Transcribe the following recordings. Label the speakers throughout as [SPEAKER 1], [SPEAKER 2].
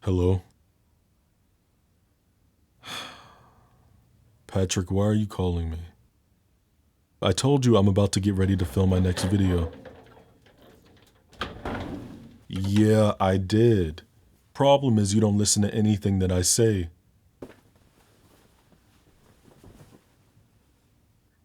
[SPEAKER 1] Hello? Patrick, why are you calling me? I told you I'm about to get ready to film my next video. Yeah, I did. Problem is you don't listen to anything that I say.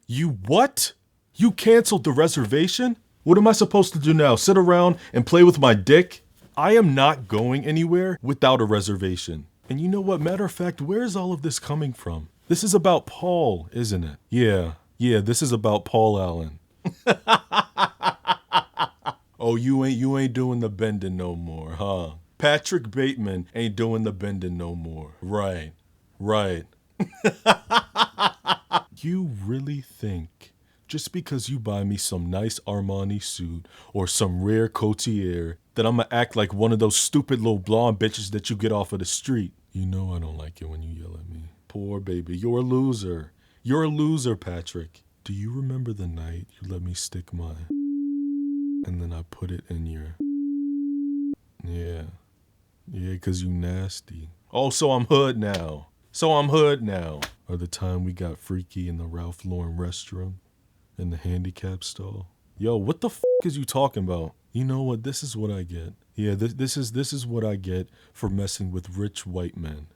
[SPEAKER 1] You what? You canceled the reservation? What am I supposed to do now? Sit around and play with my dick? I am not going anywhere without a reservation. And you know what? Matter of fact, where is all of this coming from? This is about Paul, isn't it? Yeah, this is about Paul Allen. Oh, you ain't doing the bending no more, huh? Patrick Bateman ain't doing the bending no more. Right. You really think just because you buy me some nice Armani suit or some rare Cotier that I'm gonna act like one of those stupid little blonde bitches that you get off of the street? You know I don't like it when you yell at me. Poor baby, you're a loser. You're a loser, Patrick. Do you remember the night you let me stick my and then I put it in your... Yeah, 'cause you nasty. Oh, so I'm hood now. Or the time we got freaky in the Ralph Lauren restroom in the handicap stall. Yo, what the is you talking about? You know what? This is what I get. Yeah, this is what I get for messing with rich white men.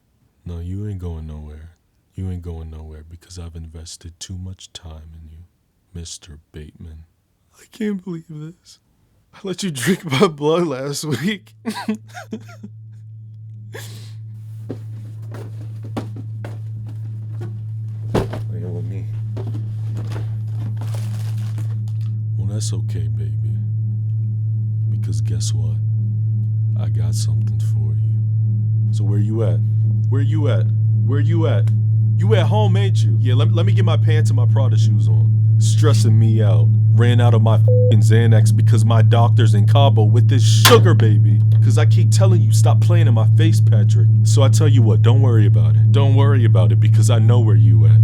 [SPEAKER 1] No, you ain't going nowhere. You ain't going nowhere because I've invested too much time in you, Mr. Bateman. I can't believe this. I let you drink my blood last week. Playing with me. Well, that's okay, baby. Because guess what? I got something for you. So where you at? You at home, ain't you? Yeah, let me get my pants and my Prada shoes on. Stressing me out. Ran out of my f***ing Xanax because my doctor's in Cabo with this sugar baby. Cause I keep telling you, stop playing in my face, Patrick. So I tell you what, don't worry about it. Don't worry about it because I know where you at.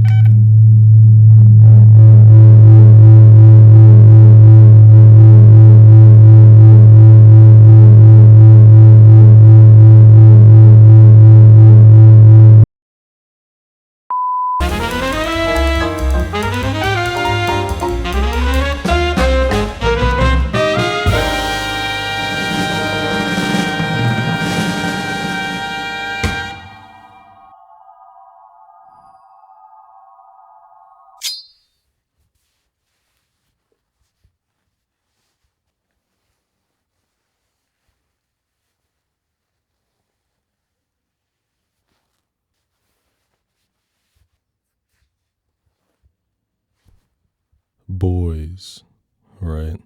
[SPEAKER 1] Boys, right?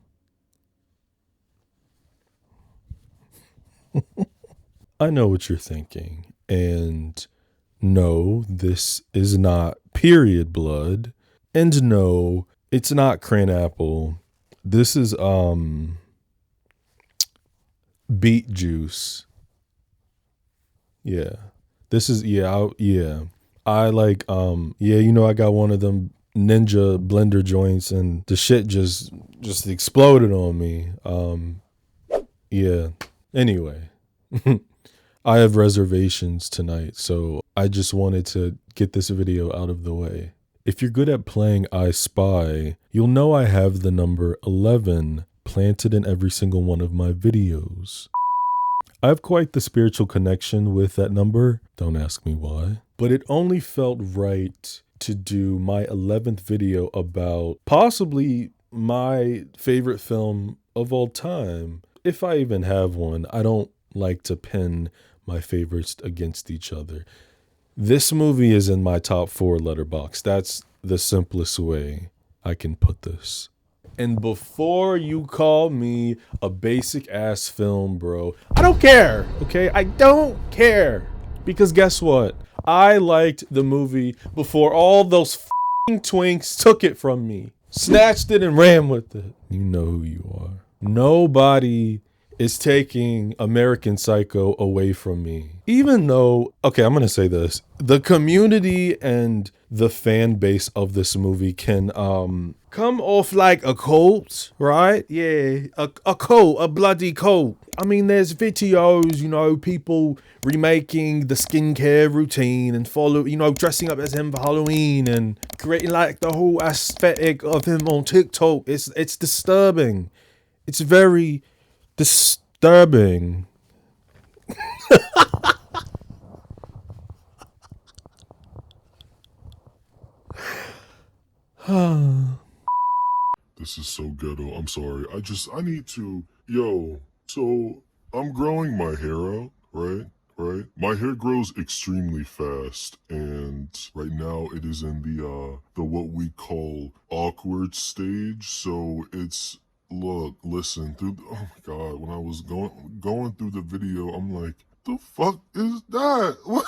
[SPEAKER 1] I know what you're thinking. And no, this is not period blood. And no, it's not cranapple. This is beet juice. Yeah. This is I like I got one of them ninja blender joints and the shit just exploded on me. Yeah. Anyway, I have reservations tonight, so I just wanted to get this video out of the way. If you're good at playing I Spy, you'll know I have the number 11 planted in every single one of my videos. I have quite the spiritual connection with that number, don't ask me why, but it only felt right to do my 11th video about possibly my favorite film of all time. If I even have one, I don't like to pin my favorites against each other. This movie is in my top 4 letterbox. That's the simplest way I can put this. And before you call me a basic ass film, bro, I don't care, okay? I don't care. Because guess what? I liked the movie before all those f***ing twinks took it from me. Snatched it and ran with it. You know who you are. Nobody is taking American Psycho away from me. Even though, okay, I'm gonna say this. The community and the fan base of this movie can come off like a cult, right? Yeah, a cult, a bloody cult. I mean, there's videos, you know, people remaking the skincare routine and dressing up as him for Halloween and creating like the whole aesthetic of him on TikTok. It's disturbing. It's very disturbing.
[SPEAKER 2] This is so ghetto. I'm sorry. I need to, so I'm growing my hair out, right? Right? My hair grows extremely fast, and right now it is in the what we call awkward stage. So it's, look, listen, oh my God, when I was going through the video, I'm like, the fuck is that? What?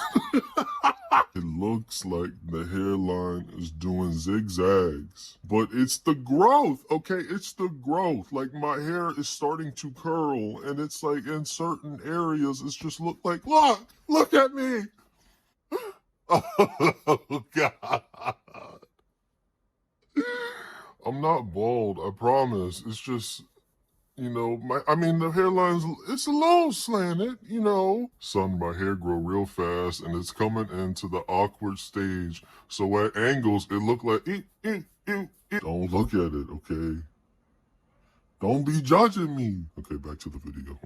[SPEAKER 2] It looks like the hairline is doing zigzags, but it's the growth, okay? It's the growth. Like, my hair is starting to curl, and it's like in certain areas, it's just look at me. Oh, God. I'm not bald, I promise. It's just, the hairline's, it's a little slanted, Son, my hair grow real fast, and it's coming into the awkward stage. So at angles, it look like, Don't look at it, okay? Don't be judging me. Okay, back to the video.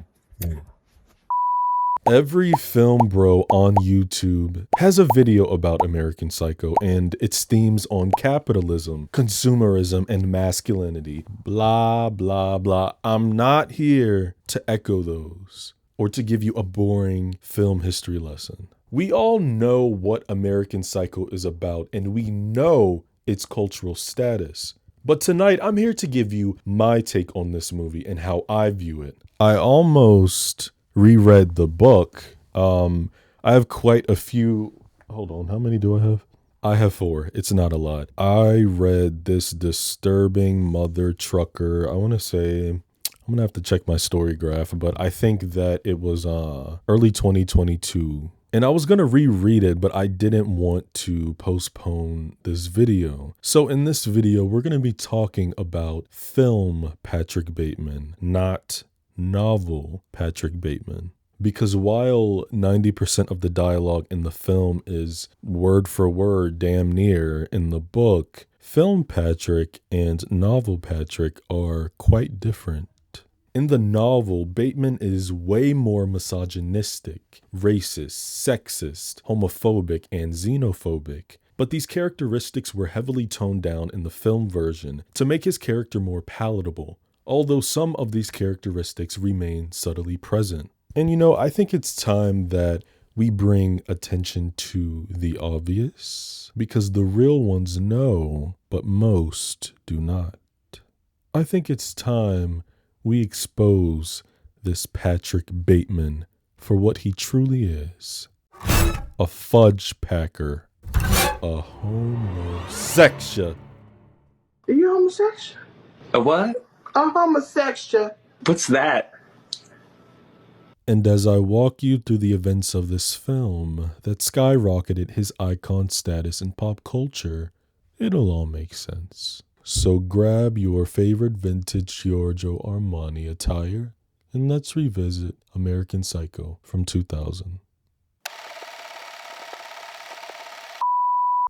[SPEAKER 1] Every film bro on YouTube has a video about American Psycho and its themes on capitalism, consumerism, and masculinity. Blah, blah, blah. I'm not here to echo those or to give you a boring film history lesson. We all know what American Psycho is about, and we know its cultural status. But tonight, I'm here to give you my take on this movie and how I view it. I almost reread the book. I have quite a few. Hold on, how many do I have? I have 4. It's not a lot. I read this disturbing mother trucker. I want to say, I'm going to have to check my story graph, but I think that it was early 2022. And I was going to reread it, but I didn't want to postpone this video. So in this video, we're going to be talking about film Patrick Bateman, not novel Patrick Bateman. Because while 90% of the dialogue in the film is word for word damn near in the book, film Patrick and novel Patrick are quite different. In the novel, Bateman is way more misogynistic, racist, sexist, homophobic, and xenophobic. But these characteristics were heavily toned down in the film version to make his character more palatable, although some of these characteristics remain subtly present. And I think it's time that we bring attention to the obvious, because the real ones know, but most do not. I think it's time we expose this Patrick Bateman for what he truly is. A fudge packer. A homosexual.
[SPEAKER 3] Are you homosexual?
[SPEAKER 4] A what?
[SPEAKER 3] A homosexual.
[SPEAKER 4] What's that?
[SPEAKER 1] And as I walk you through the events of this film that skyrocketed his icon status in pop culture, it'll all make sense. So grab your favorite vintage Giorgio Armani attire and let's revisit American Psycho from 2000.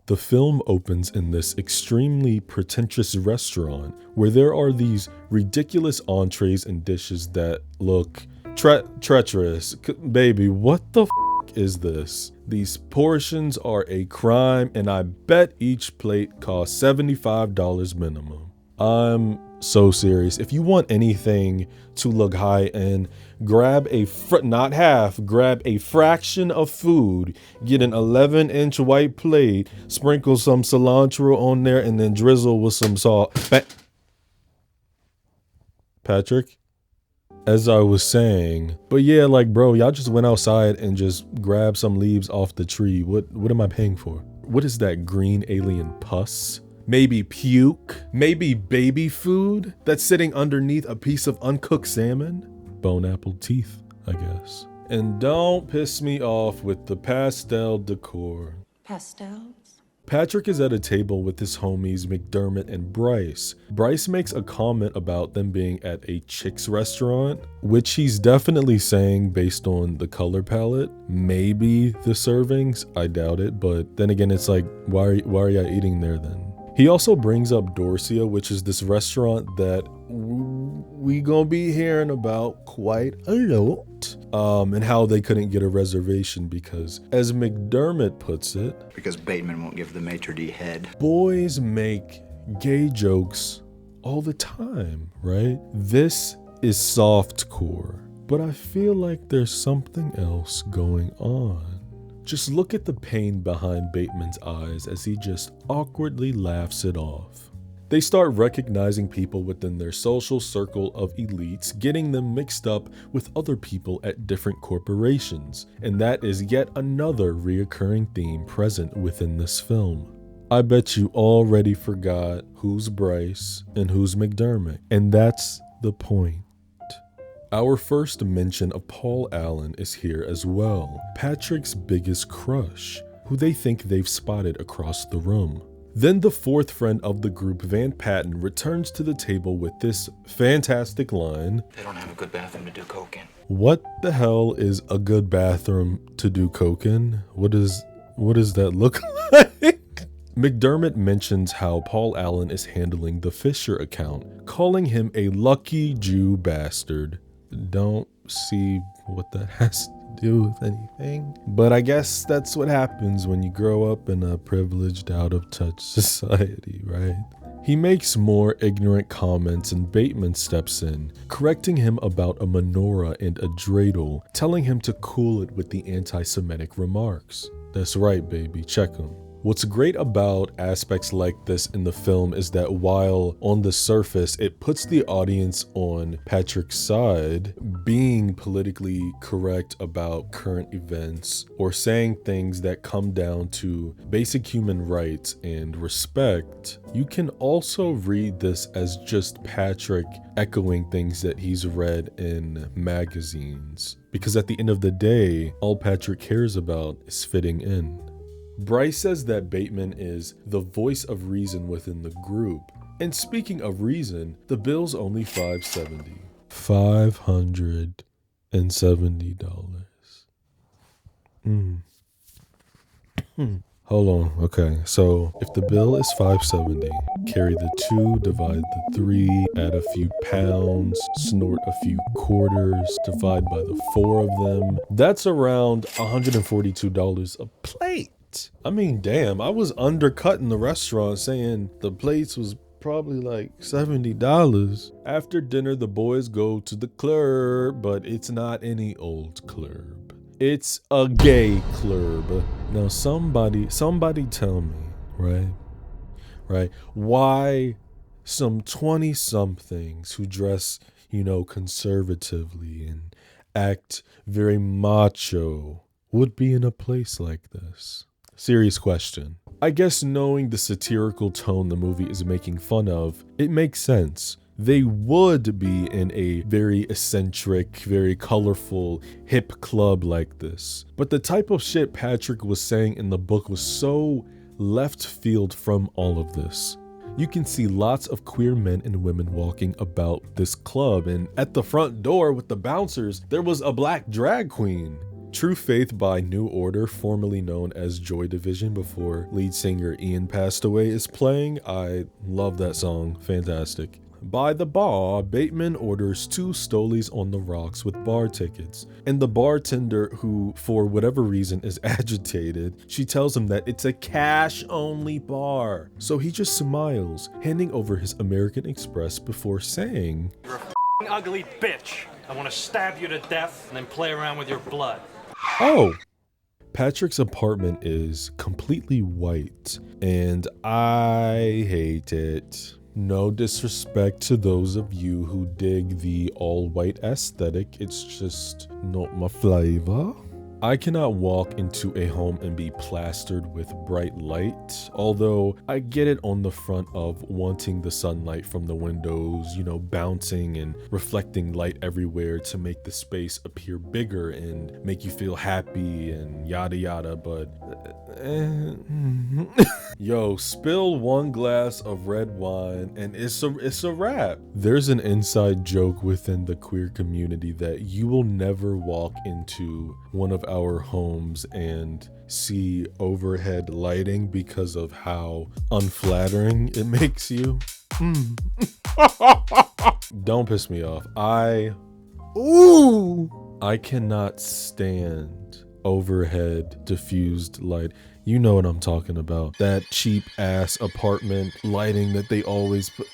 [SPEAKER 1] The film opens in this extremely pretentious restaurant where there are these ridiculous entrees and dishes that look treacherous. Baby, what the is this? These portions are a crime, and I bet each plate costs $75 minimum. I'm so serious. If you want anything to look high end, grab grab a fraction of food, get an 11-inch white plate, sprinkle some cilantro on there, and then drizzle with some salt. Patrick? As I was saying, but yeah, like, bro, y'all just went outside and just grabbed some leaves off the tree. What am I paying for? What is that green alien pus? Maybe puke? Maybe baby food that's sitting underneath a piece of uncooked salmon? bone apple teeth, I guess. And don't piss me off with the pastel decor.
[SPEAKER 5] Pastels?
[SPEAKER 1] Patrick is at a table with his homies McDermott and Bryce. Bryce makes a comment about them being at a Chick's restaurant, which he's definitely saying based on the color palette. Maybe the servings, I doubt it, but then again, it's like, why are y'all eating there then? He also brings up Dorsia, which is this restaurant that we gonna be hearing about quite a lot. And how they couldn't get a reservation because, as McDermott puts it,
[SPEAKER 6] because Bateman won't give the maitre d' head.
[SPEAKER 1] Boys make gay jokes all the time, right? This is softcore, but I feel like there's something else going on. Just look at the pain behind Bateman's eyes as he just awkwardly laughs it off. They start recognizing people within their social circle of elites, getting them mixed up with other people at different corporations, and that is yet another reoccurring theme present within this film. I bet you already forgot who's Bryce and who's McDermott, and that's the point. Our first mention of Paul Allen is here as well, Patrick's biggest crush, who they think they've spotted across the room. Then the fourth friend of the group, Van Patten, returns to the table with this fantastic line.
[SPEAKER 6] They don't have a good bathroom to do coke in.
[SPEAKER 1] What the hell is a good bathroom to do coke in? What does that look like? McDermott mentions how Paul Allen is handling the Fisher account, calling him a lucky Jew bastard. Don't see what that has to do with anything, but I guess that's what happens when you grow up in a privileged, out-of-touch society, right? He makes more ignorant comments and Bateman steps in, correcting him about a menorah and a dreidel, telling him to cool it with the anti-Semitic remarks. That's right, baby, check him. What's great about aspects like this in the film is that while on the surface it puts the audience on Patrick's side, being politically correct about current events or saying things that come down to basic human rights and respect, you can also read this as just Patrick echoing things that he's read in magazines. Because at the end of the day, all Patrick cares about is fitting in. Bryce says that Bateman is the voice of reason within the group. And speaking of reason, the bill's only $570. $570. Hold on. Okay, so if the bill is $570, carry the 2, divide the 3, add a few pounds, snort a few quarters, divide by the 4 of them. That's around $142 a plate. I mean, damn, I was undercutting the restaurant saying the plates was probably like $70. After dinner, the boys go to the club, but it's not any old club. It's a gay club. Now somebody tell me, right? Why some 20-somethings who dress, conservatively and act very macho would be in a place like this? Serious question. I guess knowing the satirical tone the movie is making fun of, it makes sense. They would be in a very eccentric, very colorful, hip club like this. But the type of shit Patrick was saying in the book was so left field from all of this. You can see lots of queer men and women walking about this club, and at the front door with the bouncers, there was a black drag queen. True Faith by New Order, formerly known as Joy Division before lead singer Ian passed away, is playing. I love that song, fantastic. By the bar, Bateman orders 2 Stolies on the rocks with bar tickets, and the bartender, who for whatever reason is agitated, she tells him that it's a cash-only bar. So he just smiles, handing over his American Express before saying,
[SPEAKER 7] "You're a f***ing ugly bitch. I want to stab you to death and then play around with your blood."
[SPEAKER 1] Oh! Patrick's apartment is completely white, and I hate it. No disrespect to those of you who dig the all-white aesthetic, it's just not my flavor. I cannot walk into a home and be plastered with bright light, although I get it on the front of wanting the sunlight from the windows, bouncing and reflecting light everywhere to make the space appear bigger and make you feel happy and yada yada, but yo, spill one glass of red wine and it's a wrap. There's an inside joke within the queer community that you will never walk into one of our homes and see overhead lighting because of how unflattering it makes you. Don't piss me off. I cannot stand overhead diffused light. You know what I'm talking about. That cheap ass apartment lighting that they always put.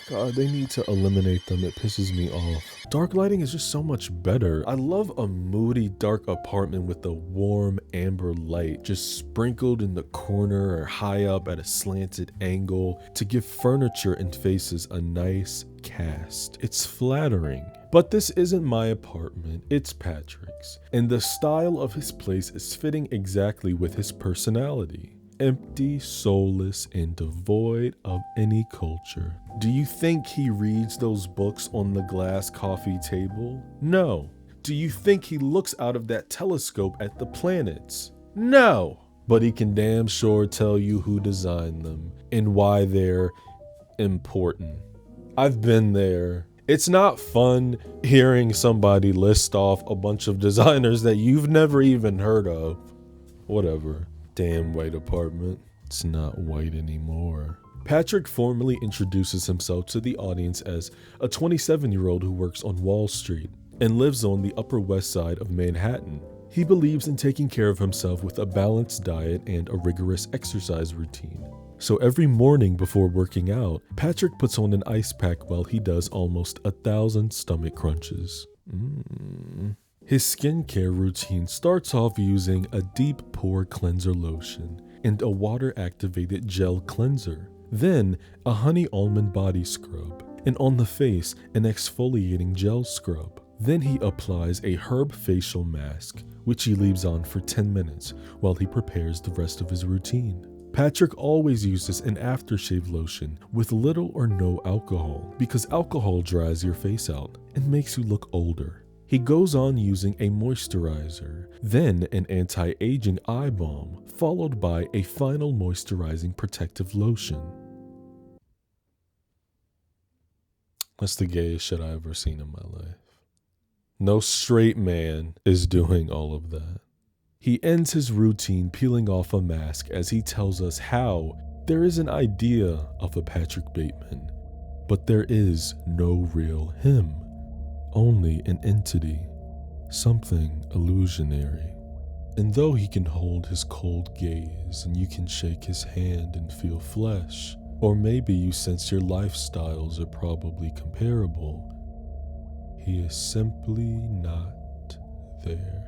[SPEAKER 1] God, they need to eliminate them. It pisses me off. Dark lighting is just so much better. I love a moody, dark apartment with a warm amber light just sprinkled in the corner or high up at a slanted angle to give furniture and faces a nice cast. It's flattering. But this isn't my apartment, it's Patrick's. And the style of his place is fitting exactly with his personality. Empty, soulless, and devoid of any culture. Do you think he reads those books on the glass coffee table? No. Do you think he looks out of that telescope at the planets? No. But he can damn sure tell you who designed them and why they're important. I've been there. It's not fun hearing somebody list off a bunch of designers that you've never even heard of. Whatever. Damn white apartment. It's not white anymore. Patrick formally introduces himself to the audience as a 27-year-old who works on Wall Street and lives on the Upper West Side of Manhattan. He believes in taking care of himself with a balanced diet and a rigorous exercise routine. So every morning before working out, Patrick puts on an ice pack while he does almost 1,000 stomach crunches. His skincare routine starts off using a deep pore cleanser lotion and a water-activated gel cleanser, then a honey almond body scrub, and on the face, an exfoliating gel scrub. Then he applies a herb facial mask, which he leaves on for 10 minutes while he prepares the rest of his routine. Patrick always uses an aftershave lotion with little or no alcohol because alcohol dries your face out and makes you look older. He goes on using a moisturizer, then an anti-aging eye balm, followed by a final moisturizing protective lotion. That's the gayest shit I ever seen in my life. No straight man is doing all of that. He ends his routine peeling off a mask as he tells us how there is an idea of a Patrick Bateman, but there is no real him. Only an entity, something illusionary. And though he can hold his cold gaze and you can shake his hand and feel flesh, or maybe you sense your lifestyles are probably comparable, he is simply not there.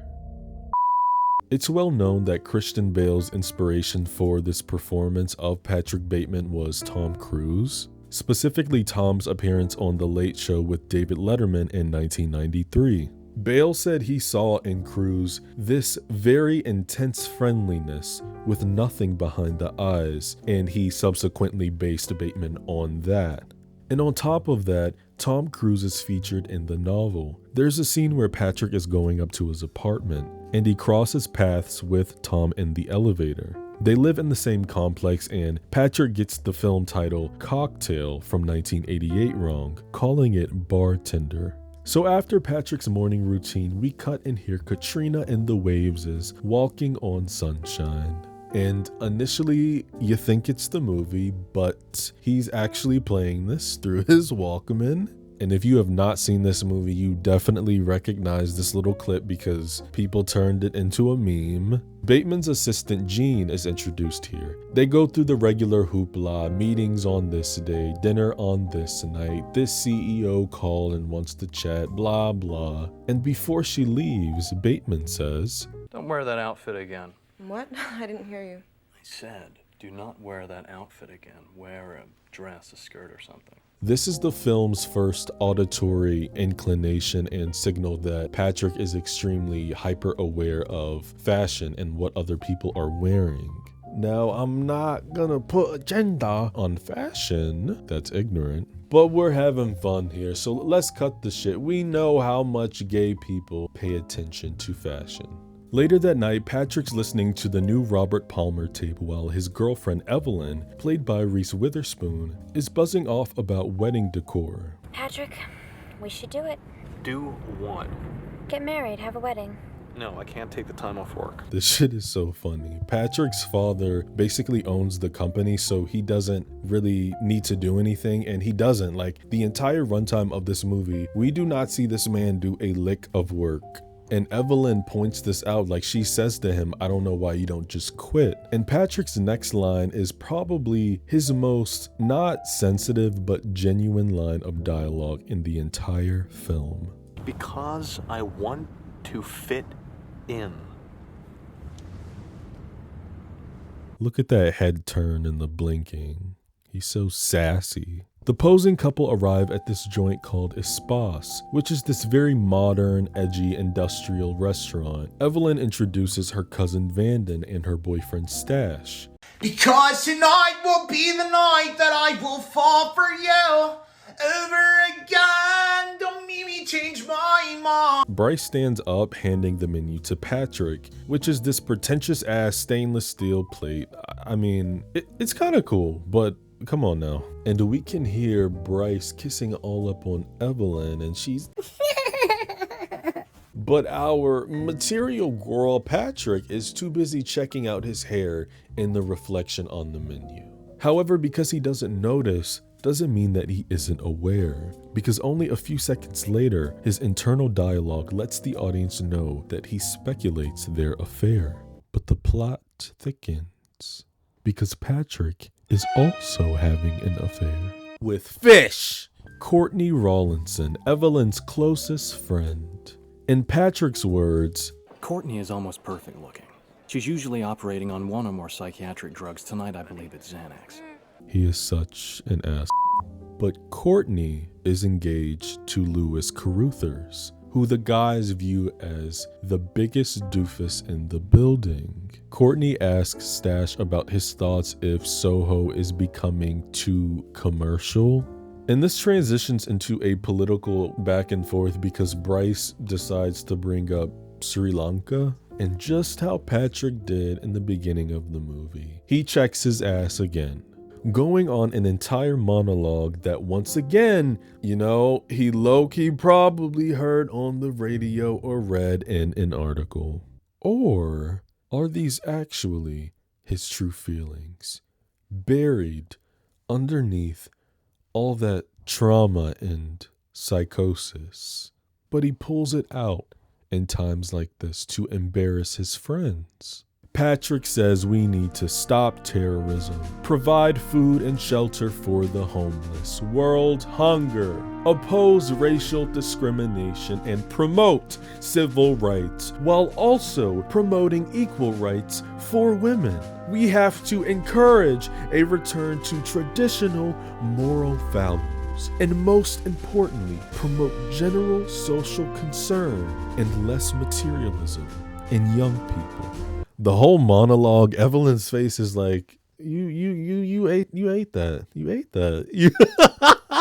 [SPEAKER 1] It's well known that Christian Bale's inspiration for this performance of Patrick Bateman was Tom Cruise. Specifically Tom's appearance on The Late Show with David Letterman in 1993. Bale said he saw in Cruise this very intense friendliness with nothing behind the eyes, and he subsequently based Bateman on that. And on top of that, Tom Cruise is featured in the novel. There's a scene where Patrick is going up to his apartment, and he crosses paths with Tom in the elevator. They live in the same complex, and Patrick gets the film title Cocktail from 1988 wrong, calling it Bartender. So after Patrick's morning routine, we cut and hear Katrina and the Waves' Walking on Sunshine. And initially, you think it's the movie, but he's actually playing this through his Walkman. And if you have not seen this movie, you definitely recognize this little clip because people turned it into a meme. Bateman's assistant Gene is introduced here. They go through the regular hoopla, meetings on this day, dinner on this night, this CEO call and wants to chat, blah blah. And before she leaves, Bateman says,
[SPEAKER 7] Don't wear that outfit again.
[SPEAKER 5] What? I didn't hear you.
[SPEAKER 7] I said, do not wear that outfit again. Wear a dress, a skirt or something.
[SPEAKER 1] This is the film's first auditory inclination and signal that Patrick is extremely hyper aware of fashion and what other people are wearing. Now, I'm not gonna put a gender on fashion, that's ignorant, but we're having fun here, so let's cut the shit. We know how much gay people pay attention to fashion. Later that night, Patrick's listening to the new Robert Palmer tape while his girlfriend Evelyn, played by Reese Witherspoon, is buzzing off about wedding decor.
[SPEAKER 8] Patrick, we should do it.
[SPEAKER 7] Do what?
[SPEAKER 8] Get married, have a wedding.
[SPEAKER 7] No, I can't take the time off work.
[SPEAKER 1] This shit is so funny. Patrick's father basically owns the company, so he doesn't really need to do anything, and he doesn't. Like, the entire runtime of this movie, we do not see this man do a lick of work. And Evelyn points this out, like she says to him, I don't know why you don't just quit. And Patrick's next line is probably his most not sensitive but genuine line of dialogue in the entire film.
[SPEAKER 7] Because I want to fit in.
[SPEAKER 1] Look at that head turn and the blinking. He's so sassy. The posing couple arrive at this joint called Espas, which is this very modern, edgy, industrial restaurant. Evelyn introduces her cousin Vanden and her boyfriend Stash.
[SPEAKER 3] Because tonight will be the night that I will fall for you over again. Don't make me change my mind.
[SPEAKER 1] Bryce stands up, handing the menu to Patrick, which is this pretentious ass stainless steel plate. I mean, it's kind of cool, but come on now. And we can hear Bryce kissing all up on Evelyn, and she's but our material girl Patrick is too busy checking out his hair in the reflection on the menu. However, because he doesn't notice doesn't mean that he isn't aware, because only a few seconds later, his internal dialogue lets the audience know that he speculates their affair. But the plot thickens, because Patrick is also having an affair with Fish, Courtney Rawlinson, Evelyn's closest friend. In Patrick's words,
[SPEAKER 9] Courtney is almost perfect looking. She's usually operating on one or more psychiatric drugs. Tonight, I believe it's Xanax.
[SPEAKER 1] he is such an ass. But Courtney is engaged to Louis Carruthers, who the guys view as the biggest doofus in the building. Courtney asks Stash about his thoughts if Soho is becoming too commercial. And this transitions into a political back and forth because Bryce decides to bring up Sri Lanka and just how Patrick did in the beginning of the movie. He checks his ass again, going on an entire monologue that once again, he low-key probably heard on the radio or read in an article. Or are these actually his true feelings, buried underneath all that trauma and psychosis? But he pulls it out in times like this to embarrass his friends. Patrick says we need to stop terrorism, provide food and shelter for the homeless, world hunger, oppose racial discrimination, and promote civil rights, while also promoting equal rights for women. We have to encourage a return to traditional moral values, and most importantly, promote general social concern and less materialism in young people. The whole monologue, Evelyn's face is like, you ate that.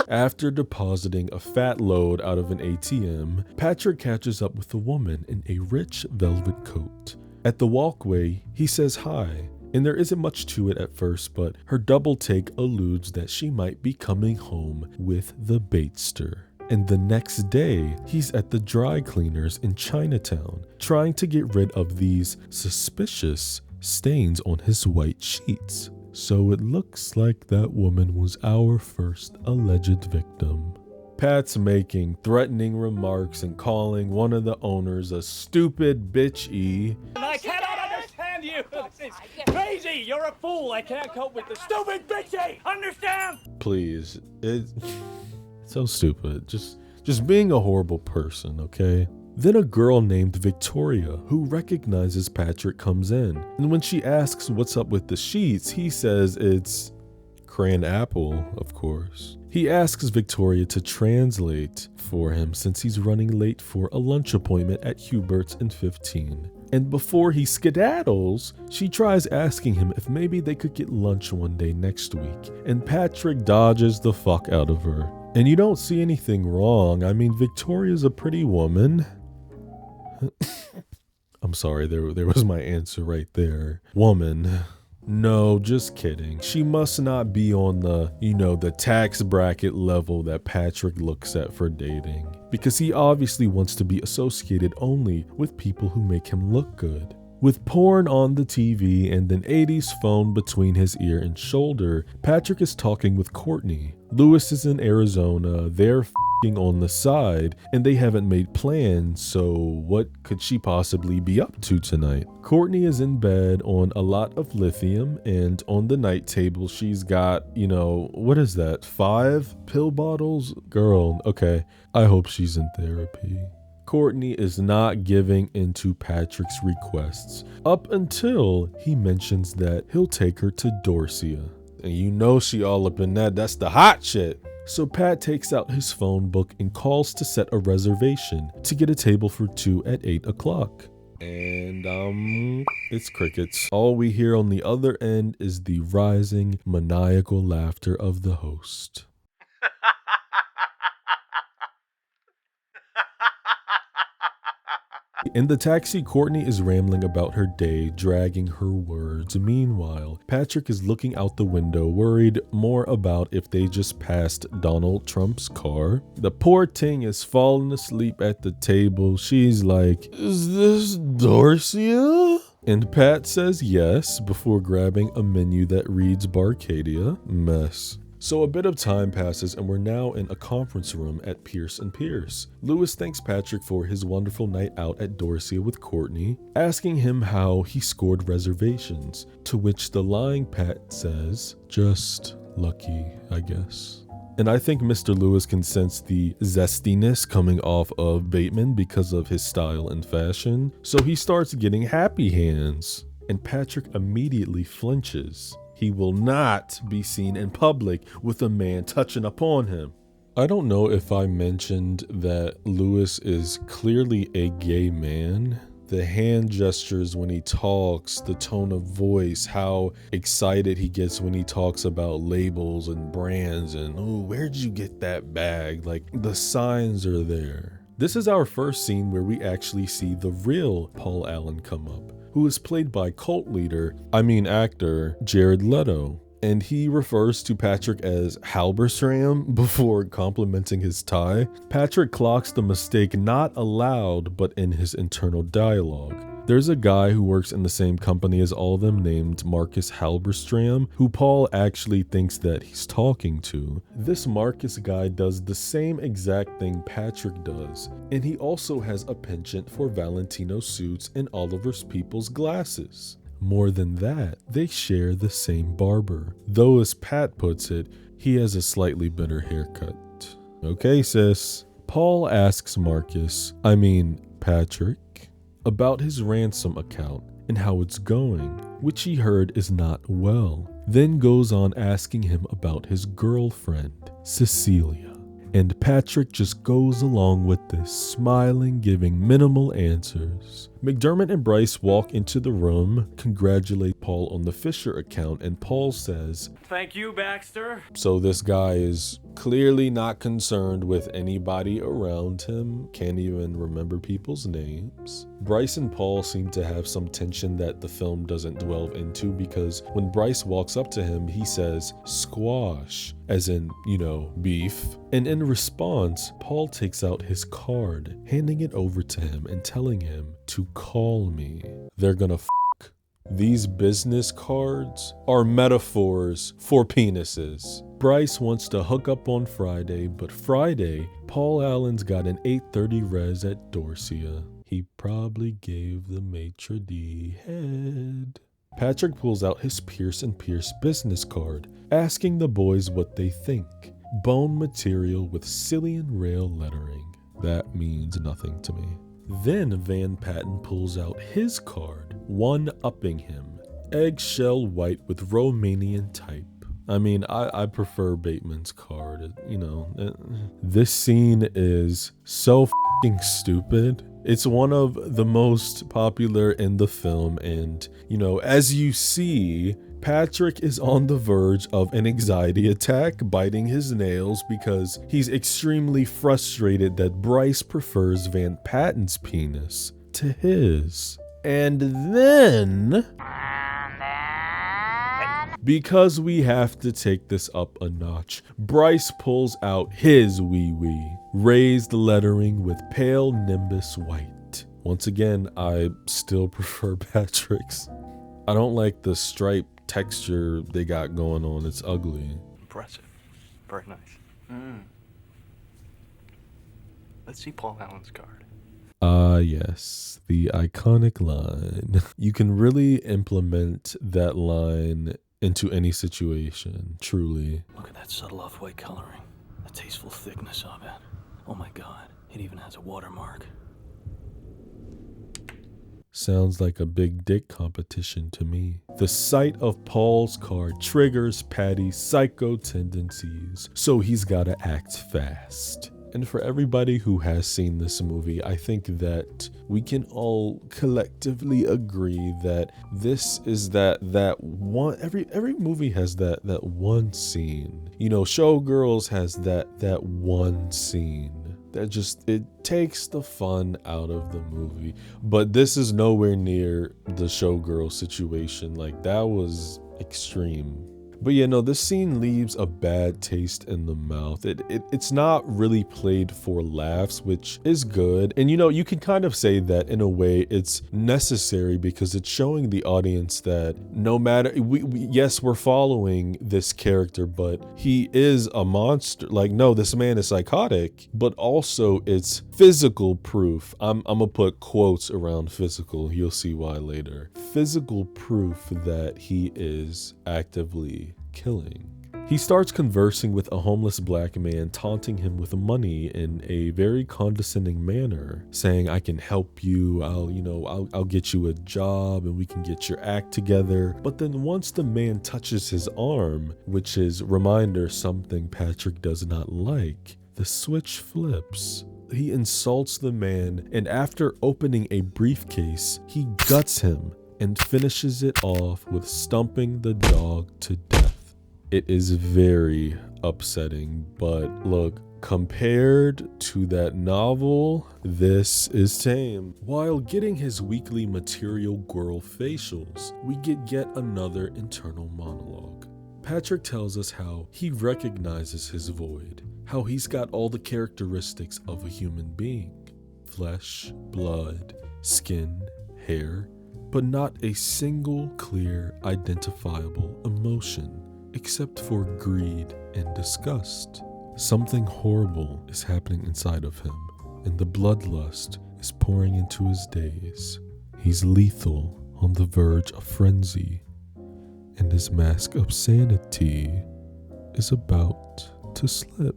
[SPEAKER 1] After depositing a fat load out of an ATM, Patrick catches up with a woman in a rich velvet coat. At the walkway, he says hi, and there isn't much to it at first, but her double take alludes that she might be coming home with the Batester. And the next day, he's at the dry cleaners in Chinatown, trying to get rid of these suspicious stains on his white sheets. So it looks like that woman was our first alleged victim. Pat's making threatening remarks and calling one of the owners a stupid bitch-y.
[SPEAKER 7] I cannot understand you! This is crazy! You're a fool! I can't cope with the stupid bitchy! Understand?
[SPEAKER 1] Please, it's so stupid. Just being a horrible person, okay? Then a girl named Victoria, who recognizes Patrick, comes in. And when she asks what's up with the sheets, he says it's crayon apple, of course. He asks Victoria to translate for him since he's running late for a lunch appointment at Hubert's in 15. And before he skedaddles, she tries asking him if maybe they could get lunch one day next week, and Patrick dodges the fuck out of her. And you don't see anything wrong. I mean, Victoria's a pretty woman. I'm sorry, there was my answer right there. Woman. No, just kidding. She must not be on the, the tax bracket level that Patrick looks at for dating. Because he obviously wants to be associated only with people who make him look good. With porn on the TV and an 80s phone between his ear and shoulder, Patrick is talking with Courtney. Lewis is in Arizona, they're f***ing on the side, and they haven't made plans, so what could she possibly be up to tonight? Courtney is in bed on a lot of lithium, and on the night table she's got, what is that, 5 pill bottles? Girl, okay, I hope she's in therapy. Courtney is not giving into Patrick's requests up until he mentions that he'll take her to Dorsia. And she all up in that's the hot shit. So Pat takes out his phone book and calls to set a reservation to get a table for 2 at 8 o'clock. And it's crickets. All we hear on the other end is the rising maniacal laughter of the host. In the taxi, Courtney is rambling about her day, dragging her words. Meanwhile, Patrick is looking out the window, worried more about if they just passed Donald Trump's car. The poor ting is falling asleep at the table. She's like, "Is this Dorsia?" And Pat says yes before grabbing a menu that reads Barcadia. Mess. So a bit of time passes and we're now in a conference room at Pierce & Pierce. Lewis thanks Patrick for his wonderful night out at Dorsia with Courtney, asking him how he scored reservations, to which the lying Pat says, "Just lucky, I guess." And I think Mr. Lewis can sense the zestiness coming off of Bateman because of his style and fashion, so he starts getting happy hands, and Patrick immediately flinches. He will not be seen in public with a man touching upon him. I don't know if I mentioned that Lewis is clearly a gay man. The hand gestures when he talks, the tone of voice, how excited he gets when he talks about labels and brands and, "Oh, where'd you get that bag?" Like, the signs are there. This is our first scene where we actually see the real Paul Allen come up, who is played by actor Jared Leto. And he refers to Patrick as Halberstram before complimenting his tie. Patrick clocks the mistake not aloud, but in his internal dialogue. There's a guy who works in the same company as all of them named Marcus Halberstram, who Paul actually thinks that he's talking to. This Marcus guy does the same exact thing Patrick does, and he also has a penchant for Valentino suits and Oliver's People's glasses. More than that, they share the same barber, though as Pat puts it, he has a slightly better haircut. Okay, sis. Paul asks Patrick, about his ransom account and how it's going, which he heard is not well. Then goes on asking him about his girlfriend, Cecilia. And Patrick just goes along with this, smiling, giving minimal answers. McDermott and Bryce walk into the room, congratulate Paul on the Fisher account, and Paul says,
[SPEAKER 7] "Thank you, Baxter."
[SPEAKER 1] So this guy is clearly not concerned with anybody around him, can't even remember people's names. Bryce and Paul seem to have some tension that the film doesn't delve into, because when Bryce walks up to him, he says, "Squash," as in, beef. And in response, Paul takes out his card, handing it over to him and telling him to call me. They're gonna f***. These business cards are metaphors for penises. Bryce wants to hook up on Friday, but Friday, Paul Allen's got an 8:30 res at Dorsia. He probably gave the maitre d' head. Patrick pulls out his Pierce & Pierce business card, asking the boys what they think. Bone material with Cillian rail lettering. That means nothing to me. Then Van Patten pulls out his card, one-upping him. Eggshell white with Romanian type. I mean, I prefer Bateman's card. This scene is so fucking stupid. It's one of the most popular in the film, and as you see, Patrick is on the verge of an anxiety attack, biting his nails because he's extremely frustrated that Bryce prefers Van Patten's penis to his. And then, because we have to take this up a notch, Bryce pulls out his wee-wee, raised lettering with pale nimbus white. Once again, I still prefer Patrick's. I don't like the stripe texture they got going on. It's ugly.
[SPEAKER 9] Impressive. Very nice. Let's see Paul Allen's card.
[SPEAKER 1] Yes, the iconic line. You can really implement that line into any situation, truly.
[SPEAKER 9] Look at that subtle off-white coloring. The tasteful thickness of it. Oh my god, it even has a watermark.
[SPEAKER 1] Sounds like a big dick competition to me. The sight of Paul's card triggers Patty's psycho tendencies, so he's gotta act fast. And for everybody who has seen this movie, I think that we can all collectively agree that this is that one. Every movie has that one scene. Showgirls has that one scene that just, it takes the fun out of the movie. But this is nowhere near the Showgirl situation. Like, that was extreme. But yeah, no, this scene leaves a bad taste in the mouth. It's not really played for laughs, which is good. And you can kind of say that in a way it's necessary because it's showing the audience that no matter, yes, we're following this character, but he is a monster. Like, no, this man is psychotic, but also it's physical proof. I'm gonna put quotes around physical. You'll see why later. Physical proof that he is actively killing. He starts conversing with a homeless black man, taunting him with money in a very condescending manner, saying, I can help you, I'll get you a job and we can get your act together. But then once the man touches his arm, which is reminder something Patrick does not like, the switch flips. He insults the man, and after opening a briefcase, he guts him and finishes it off with stumping the dog to death. It is very upsetting, but look, compared to that novel, this is tame. While getting his weekly material girl facials, we get yet another internal monologue. Patrick tells us how he recognizes his void, how he's got all the characteristics of a human being: flesh, blood, skin, hair, but not a single clear, identifiable emotion, except for greed and disgust. Something horrible is happening inside of him, and the bloodlust is pouring into his days. He's lethal, on the verge of frenzy, and his mask of sanity is about to slip.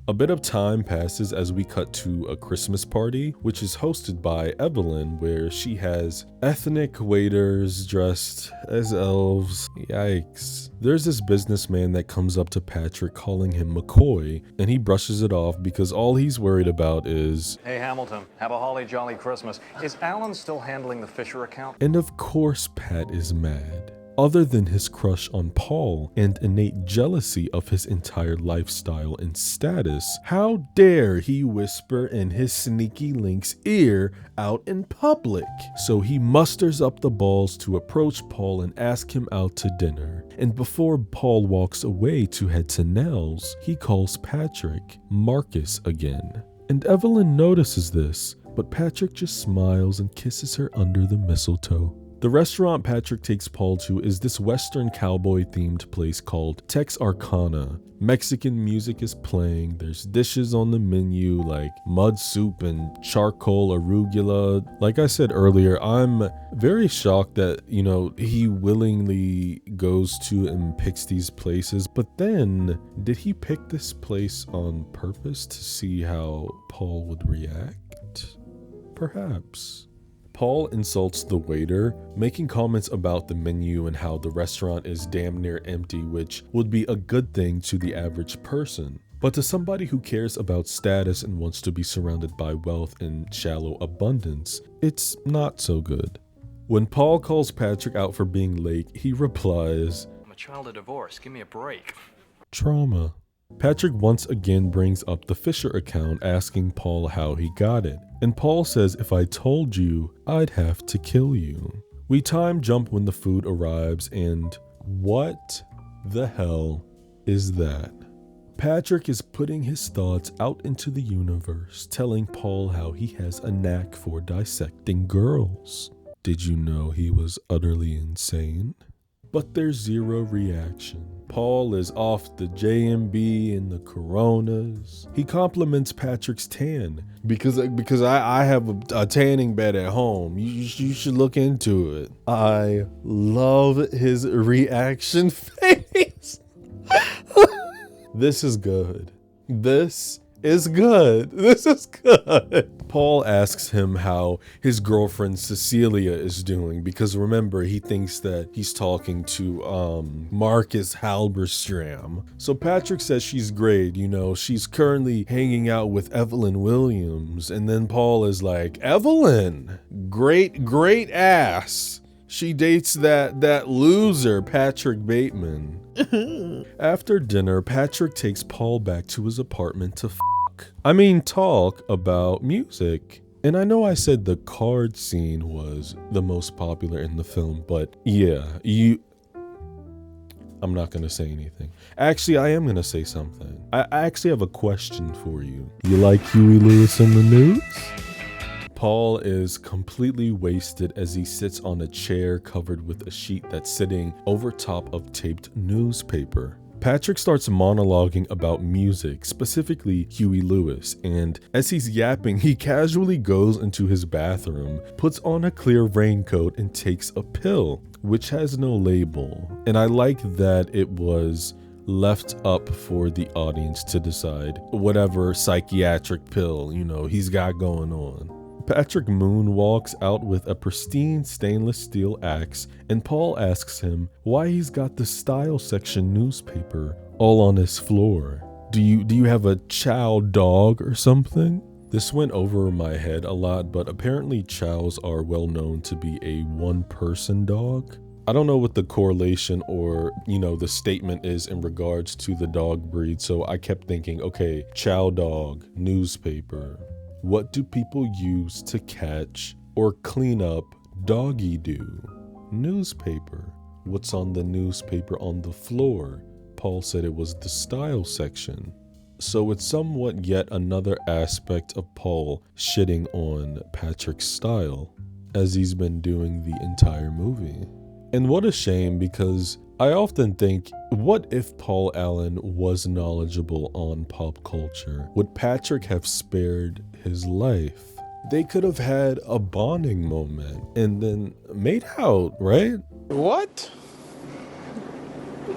[SPEAKER 1] A bit of time passes as we cut to a Christmas party, which is hosted by Evelyn, where she has ethnic waiters dressed as elves. Yikes. There's this businessman that comes up to Patrick calling him McCoy, and he brushes it off because all he's worried about is,
[SPEAKER 9] Hey Hamilton, have a holly jolly Christmas. Is Alan still handling the Fisher account?
[SPEAKER 1] and of course Pat is mad. Other than his crush on Paul and innate jealousy of his entire lifestyle and status, how dare he whisper in his sneaky link's ear out in public? So he musters up the balls to approach Paul and ask him out to dinner. And before Paul walks away to head to Nell's, he calls Patrick Marcus again. And Evelyn notices this, but Patrick just smiles and kisses her under the mistletoe. The restaurant Patrick takes Paul to is this Western cowboy-themed place called Texarkana. Mexican music is playing, there's dishes on the menu like mud soup and charcoal arugula. Like I said earlier, I'm very shocked that, he willingly goes to and picks these places. But then, did he pick this place on purpose to see how Paul would react? Perhaps. Paul insults the waiter, making comments about the menu and how the restaurant is damn near empty, which would be a good thing to the average person. But to somebody who cares about status and wants to be surrounded by wealth in shallow abundance, it's not so good. When Paul calls Patrick out for being late, he replies,
[SPEAKER 9] I'm a child of divorce. Give me a break.
[SPEAKER 1] Trauma. Patrick once again brings up the Fisher account, asking Paul how he got it. And Paul says, if I told you, I'd have to kill you. We time jump when the food arrives, and what the hell is that? Patrick is putting his thoughts out into the universe, telling Paul how he has a knack for dissecting girls. Did you know he was utterly insane? But there's zero reaction. Paul is off the J&B and the Coronas. He compliments Patrick's tan because I have a tanning bed at home. You should look into it. I love his reaction face. This is good. This is good. This is good. Paul asks him how his girlfriend Cecilia is doing, because remember, he thinks that he's talking to Marcus Halberstram. So Patrick says she's great, you know, she's currently hanging out with Evelyn Williams. And then Paul is like, Evelyn, great ass. She dates that loser, Patrick Bateman. After dinner, Patrick takes Paul back to his apartment to talk about music. And I know I said the card scene was the most popular in the film, but yeah, I'm not gonna say anything. Actually, I am gonna say something. I actually have a question for you. You like Huey Lewis in the News? Paul is completely wasted as he sits on a chair covered with a sheet that's sitting over top of taped newspaper. Patrick starts monologuing about music, specifically Huey Lewis, and as he's yapping, he casually goes into his bathroom, puts on a clear raincoat, and takes a pill, which has no label. And I like that it was left up for the audience to decide whatever psychiatric pill, you know, he's got going on. Patrick moonwalks out with a pristine stainless steel axe, and Paul asks him why he's got the style section newspaper all on his floor. Do you have a chow dog or something? This went over my head a lot, but apparently chows are well known to be a one-person dog. I don't know what the correlation or, you know, the statement is in regards to the dog breed, so I kept thinking, okay, chow dog, newspaper. What do people use to catch or clean up doggy doo? Newspaper. What's on the newspaper on the floor? Paul said it was the style section. So it's somewhat yet another aspect of Paul shitting on Patrick's style, as he's been doing the entire movie. And what a shame, because I often think, what if Paul Allen was knowledgeable on pop culture? Would Patrick have spared his life? They could have had a bonding moment and then made out, right?
[SPEAKER 10] What?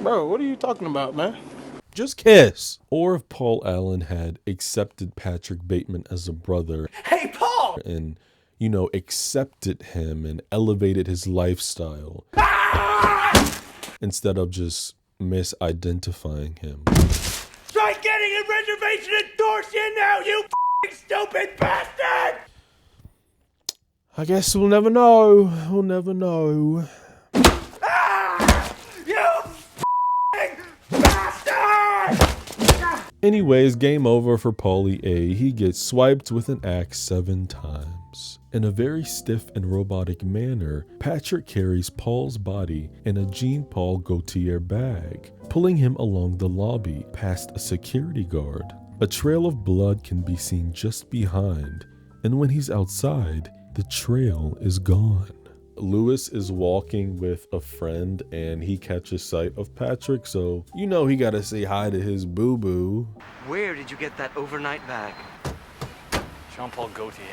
[SPEAKER 10] Bro, what are you talking about, man?
[SPEAKER 1] Just kiss. Or if Paul Allen had accepted Patrick Bateman as a brother.
[SPEAKER 3] Hey, Paul!
[SPEAKER 1] And, you know, accepted him and elevated his lifestyle. Instead of just misidentifying him.
[SPEAKER 7] Try getting a reservation at Dorset now, you f***ing stupid bastard!
[SPEAKER 1] I guess we'll never know. We'll never know.
[SPEAKER 7] You f***ing bastard!
[SPEAKER 1] Anyways, game over for Paulie A. He gets swiped with an axe 7 times. In a very stiff and robotic manner, Patrick carries Paul's body in a Jean Paul Gaultier bag, pulling him along the lobby past a security guard. A trail of blood can be seen just behind, and when he's outside, the trail is gone. Lewis is walking with a friend and he catches sight of Patrick, so you know he gotta say hi to his boo-boo.
[SPEAKER 11] Where did you get that overnight bag?
[SPEAKER 9] Jean Paul Gaultier.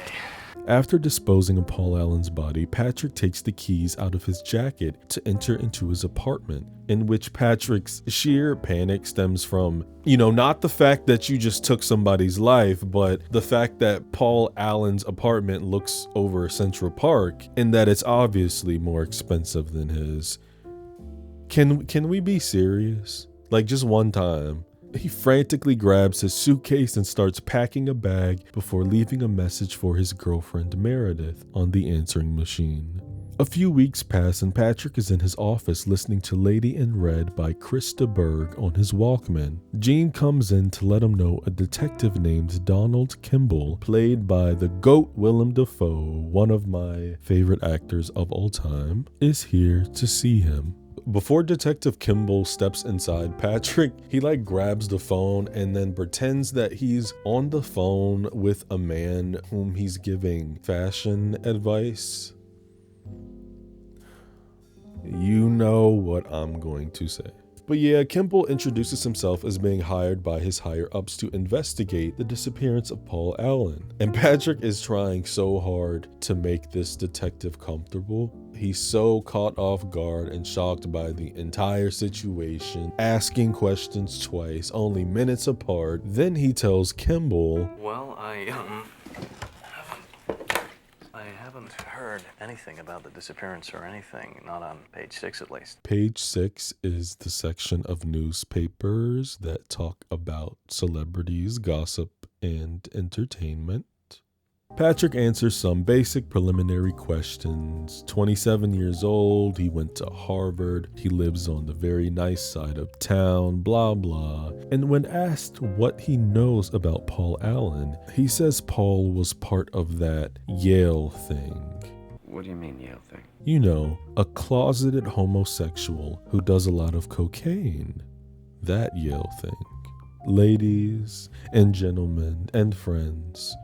[SPEAKER 1] After disposing of Paul Allen's body, Patrick takes the keys out of his jacket to enter into his apartment, in which Patrick's sheer panic stems from, not the fact that you just took somebody's life, but the fact that Paul Allen's apartment looks over Central Park and that it's obviously more expensive than his. Can we be serious? Like, just one time. He frantically grabs his suitcase and starts packing a bag before leaving a message for his girlfriend Meredith on the answering machine. A few weeks pass and Patrick is in his office listening to Lady in Red by Krista Berg on his Walkman. Jean comes in to let him know a detective named Donald Kimball, played by the GOAT Willem Dafoe, one of my favorite actors of all time, is here to see him. Before Detective Kimball steps inside, Patrick, he grabs the phone and then pretends that he's on the phone with a man whom he's giving fashion advice. You know what I'm going to say. But yeah, Kimball introduces himself as being hired by his higher-ups to investigate the disappearance of Paul Allen. And Patrick is trying so hard to make this detective comfortable. He's so caught off guard and shocked by the entire situation, asking questions twice, only minutes apart. Then he tells Kimball,
[SPEAKER 9] Well, I haven't heard anything about the disappearance or anything, not on page 6 at least.
[SPEAKER 1] Page 6 is the section of newspapers that talk about celebrities, gossip, and entertainment. Patrick answers some basic preliminary questions. 27 years old, he went to Harvard, he lives on the very nice side of town, blah blah. And when asked what he knows about Paul Allen, he says Paul was part of that Yale thing.
[SPEAKER 11] What do you mean Yale thing?
[SPEAKER 1] A closeted homosexual who does a lot of cocaine. That Yale thing. Ladies and gentlemen and friends,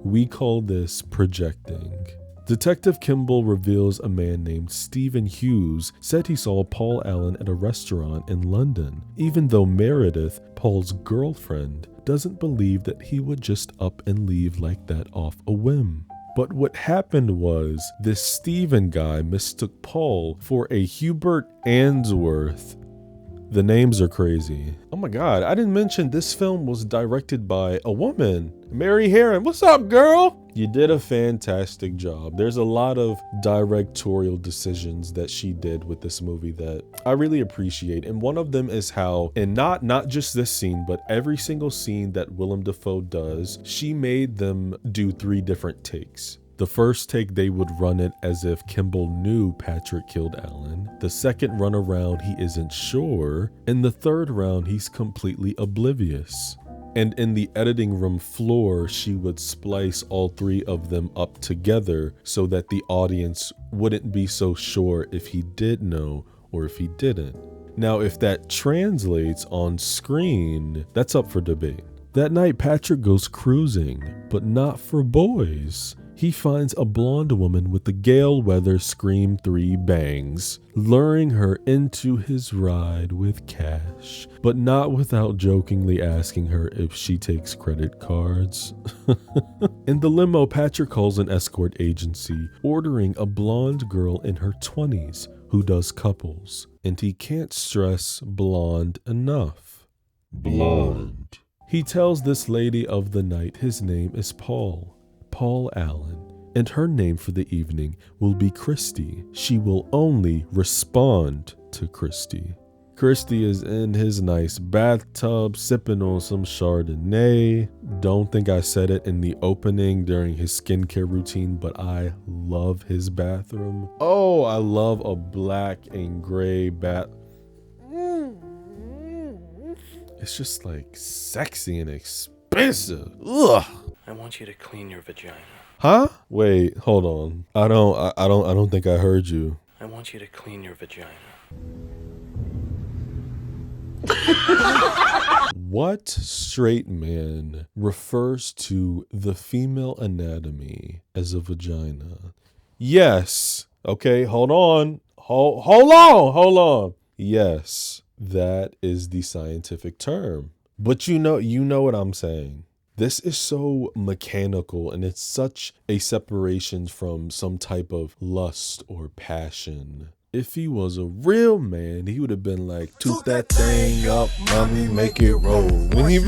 [SPEAKER 1] we call this projecting. Detective Kimball reveals a man named Stephen Hughes said he saw Paul Allen at a restaurant in London, even though Meredith, Paul's girlfriend, doesn't believe that he would just up and leave like that off a whim. But what happened was, this Stephen guy mistook Paul for a Hubert Answorth. The names are crazy. Oh my God, I didn't mention this film was directed by a woman, Mary Herron. What's up, girl? You did a fantastic job. There's a lot of directorial decisions that she did with this movie that I really appreciate. And one of them is how, and not just this scene, but every single scene that Willem Dafoe does, she made them do 3 different takes. The first take, they would run it as if Kimball knew Patrick killed Allen. The second run around, he isn't sure. And the third round, he's completely oblivious. And in the editing room floor, she would splice all 3 of them up together so that the audience wouldn't be so sure if he did know or if he didn't. Now, if that translates on screen, that's up for debate. That night, Patrick goes cruising, but not for boys. He finds a blonde woman with the Gale Weather Scream 3 bangs, luring her into his ride with cash, but not without jokingly asking her if she takes credit cards. In the limo, Patrick calls an escort agency, ordering a blonde girl in her 20s who does couples, and he can't stress blonde enough. Blonde. He tells this lady of the night his name is Paul Allen, and her name for the evening will be Christy. She will only respond to Christy. Christy is in his nice bathtub sipping on some Chardonnay. Don't think I said it in the opening during his skincare routine, but I love his bathroom. Oh, I love a black and gray bath. It's just sexy and expensive. Ugh.
[SPEAKER 9] I want you to clean your vagina.
[SPEAKER 1] Huh? Wait, hold on. I don't think I heard you.
[SPEAKER 9] I want you to clean your vagina.
[SPEAKER 1] What straight man refers to the female anatomy as a vagina? Yes. Okay, hold on. Hold on. Yes, that is the scientific term. But you know what I'm saying. This is so mechanical, and it's such a separation from some type of lust or passion. If he was a real man, he would have been like, toot that thing up, mommy, make it roll. When he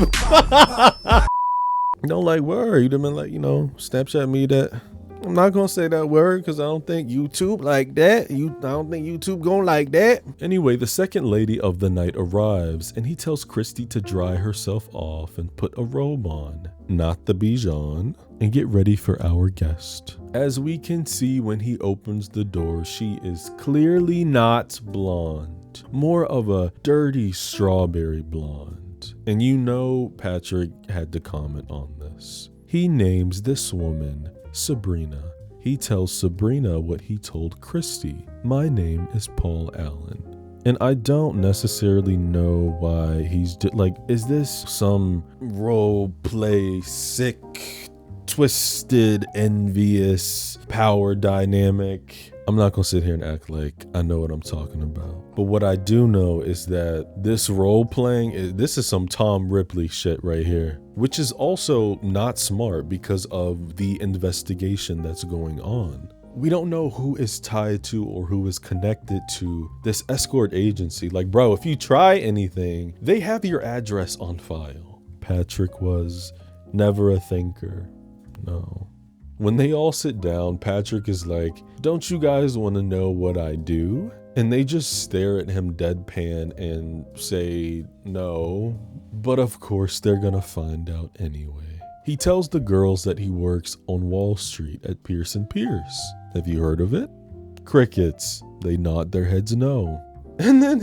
[SPEAKER 1] don't like word, you'd have been like, Snapchat me that. I'm not gonna say that word because I don't think YouTube like that. I don't think YouTube gonna like that. Anyway, the second lady of the night arrives and he tells Christy to dry herself off and put a robe on, not the Bijan, and get ready for our guest. As we can see when he opens the door, she is clearly not blonde, more of a dirty strawberry blonde. And Patrick had to comment on this. He names this woman Sabrina. He tells Sabrina what he told Christy. My name is Paul Allen. And I don't necessarily know why he's is this some role play sick, twisted, envious power dynamic? I'm not gonna sit here and act like I know what I'm talking about. But what I do know is that this role playing, this is some Tom Ripley shit right here, which is also not smart because of the investigation that's going on. We don't know who is tied to or who is connected to this escort agency. Like, bro, if you try anything, they have your address on file. Patrick was never a thinker. No. When they all sit down, Patrick is like, don't you guys want to know what I do? And they just stare at him deadpan and say no. But of course, they're gonna find out anyway. He tells the girls that he works on Wall Street at Pierce & Pierce. Have you heard of it? Crickets. They nod their heads no. And then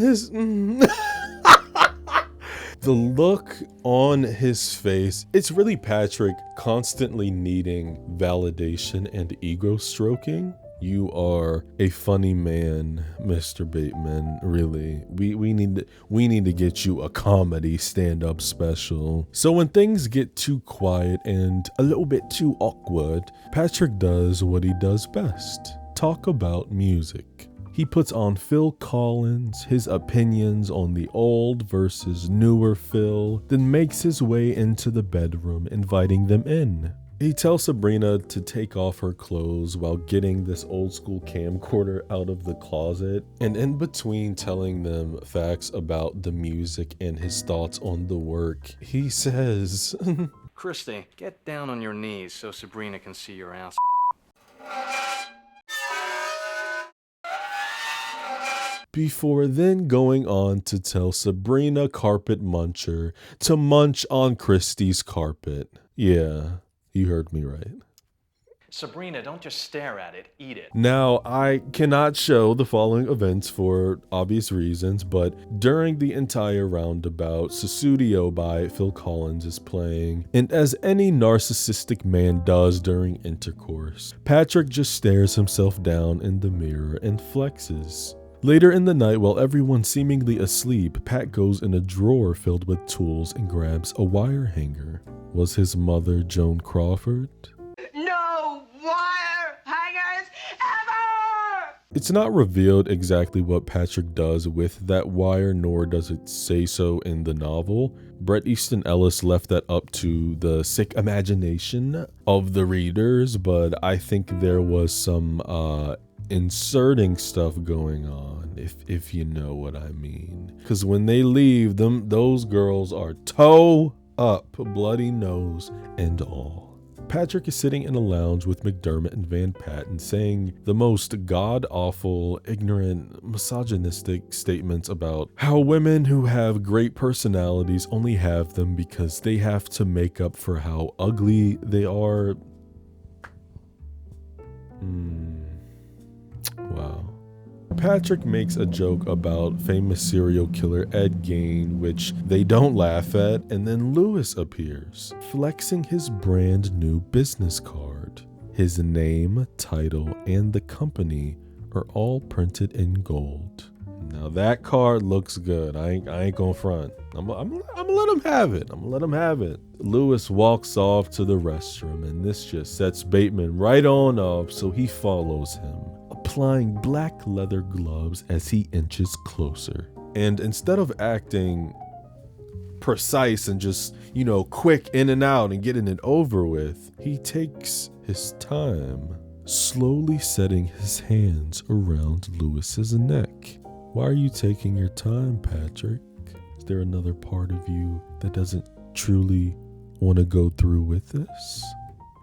[SPEAKER 1] the look on his face, it's really Patrick constantly needing validation and ego stroking. You are a funny man, Mr. Bateman, really. We need to get you a comedy stand-up special. So when things get too quiet and a little bit too awkward, Patrick does what he does best. Talk about music. He puts on Phil Collins, his opinions on the old versus newer Phil, then makes his way into the bedroom, inviting them in. He tells Sabrina to take off her clothes while getting this old school camcorder out of the closet, and in between telling them facts about the music and his thoughts on the work, he says,
[SPEAKER 9] Christy, get down on your knees so Sabrina can see your ass.
[SPEAKER 1] Before then going on to tell Sabrina Carpet Muncher to munch on Christy's carpet. Yeah, you heard me right.
[SPEAKER 9] Sabrina, don't just stare at it, eat it.
[SPEAKER 1] Now, I cannot show the following events for obvious reasons, but during the entire roundabout, Susudio by Phil Collins is playing, and as any narcissistic man does during intercourse, Patrick just stares himself down in the mirror and flexes. Later in the night, while everyone's seemingly asleep, Pat goes in a drawer filled with tools and grabs a wire hanger. Was his mother Joan Crawford?
[SPEAKER 3] No wire hangers ever!
[SPEAKER 1] It's not revealed exactly what Patrick does with that wire, nor does it say so in the novel. Bret Easton Ellis left that up to the sick imagination of the readers, but I think there was some inserting stuff going on, if you know what I mean. Because when they leave, those girls are toe up, bloody nose and all. Patrick is sitting in a lounge with McDermott and Van Patten saying the most god-awful, ignorant, misogynistic statements about how women who have great personalities only have them because they have to make up for how ugly they are. Wow. Patrick makes a joke about famous serial killer Ed Gein, which they don't laugh at, and then Lewis appears, flexing his brand new business card. His name, title, and the company are all printed in gold. Now that card looks good. I ain't gonna front. I'm gonna let him have it. I'm gonna let him have it. Lewis walks off to the restroom, and this just sets Bateman right on up, so he follows him, applying black leather gloves as he inches closer. And instead of acting precise and just, quick in and out and getting it over with. He takes his time, slowly setting his hands around Lewis's neck. Why are you taking your time, Patrick? Is there another part of you that doesn't truly want to go through with this?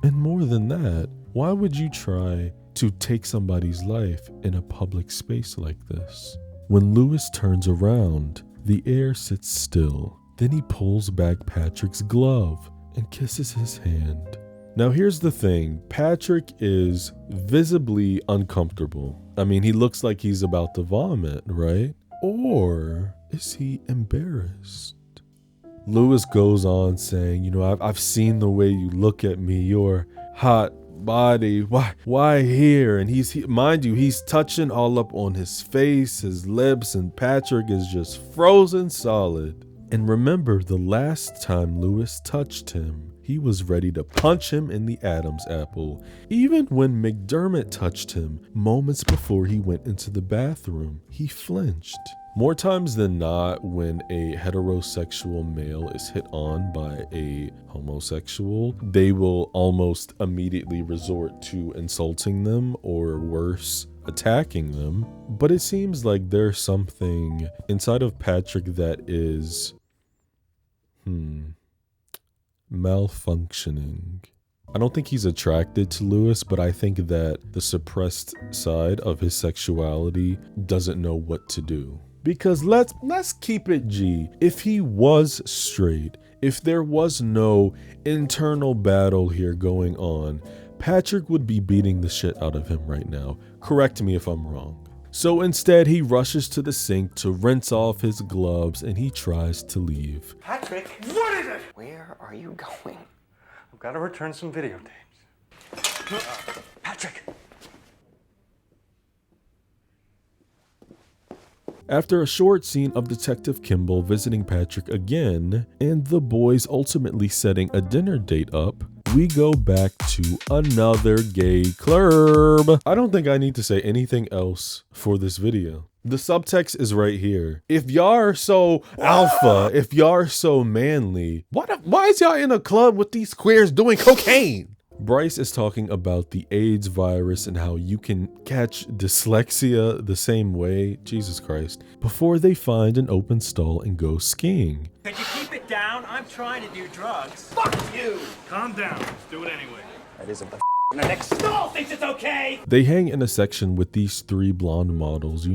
[SPEAKER 1] And more than that, why would you try to take somebody's life in a public space like this? When Lewis turns around, the air sits still. Then he pulls back Patrick's glove and kisses his hand. Now here's the thing, Patrick is visibly uncomfortable. I mean, he looks like he's about to vomit, right? Or is he embarrassed? Lewis goes on saying, I've seen the way you look at me, your hot body, why here? And mind you, he's touching all up on his face, his lips, and Patrick is just frozen solid. And remember, the last time Lewis touched him, he was ready to punch him in the Adam's apple. Even when McDermott touched him moments before he went into the bathroom, he flinched. More times than not, when a heterosexual male is hit on by a homosexual, they will almost immediately resort to insulting them or worse, attacking them. But it seems like there's something inside of Patrick that is malfunctioning. I don't think he's attracted to Lewis, but I think that the suppressed side of his sexuality doesn't know what to do. Because let's keep it G. If he was straight, if there was no internal battle here going on, Patrick would be beating the shit out of him right now. Correct me if I'm wrong. So instead, he rushes to the sink to rinse off his gloves and he tries to leave.
[SPEAKER 7] Patrick, what is it?
[SPEAKER 11] Where are you going?
[SPEAKER 7] I've got to return some videotapes. Patrick!
[SPEAKER 1] After a short scene of Detective Kimball visiting Patrick again, and the boys ultimately setting a dinner date up, we go back to another gay club. I don't think I need to say anything else for this video. The subtext is right here. If y'all are so alpha, if y'all are so manly, why is y'all in a club with these queers doing cocaine? Bryce is talking about the AIDS virus and how you can catch dyslexia the same way, Jesus Christ, before they find an open stall and go skiing.
[SPEAKER 7] Could you keep it down? I'm trying to do drugs. Fuck you! Calm down. Let's do it anyway.
[SPEAKER 11] That isn't the
[SPEAKER 7] The next stall thinks it's okay!
[SPEAKER 1] They hang in a section with these three blonde models,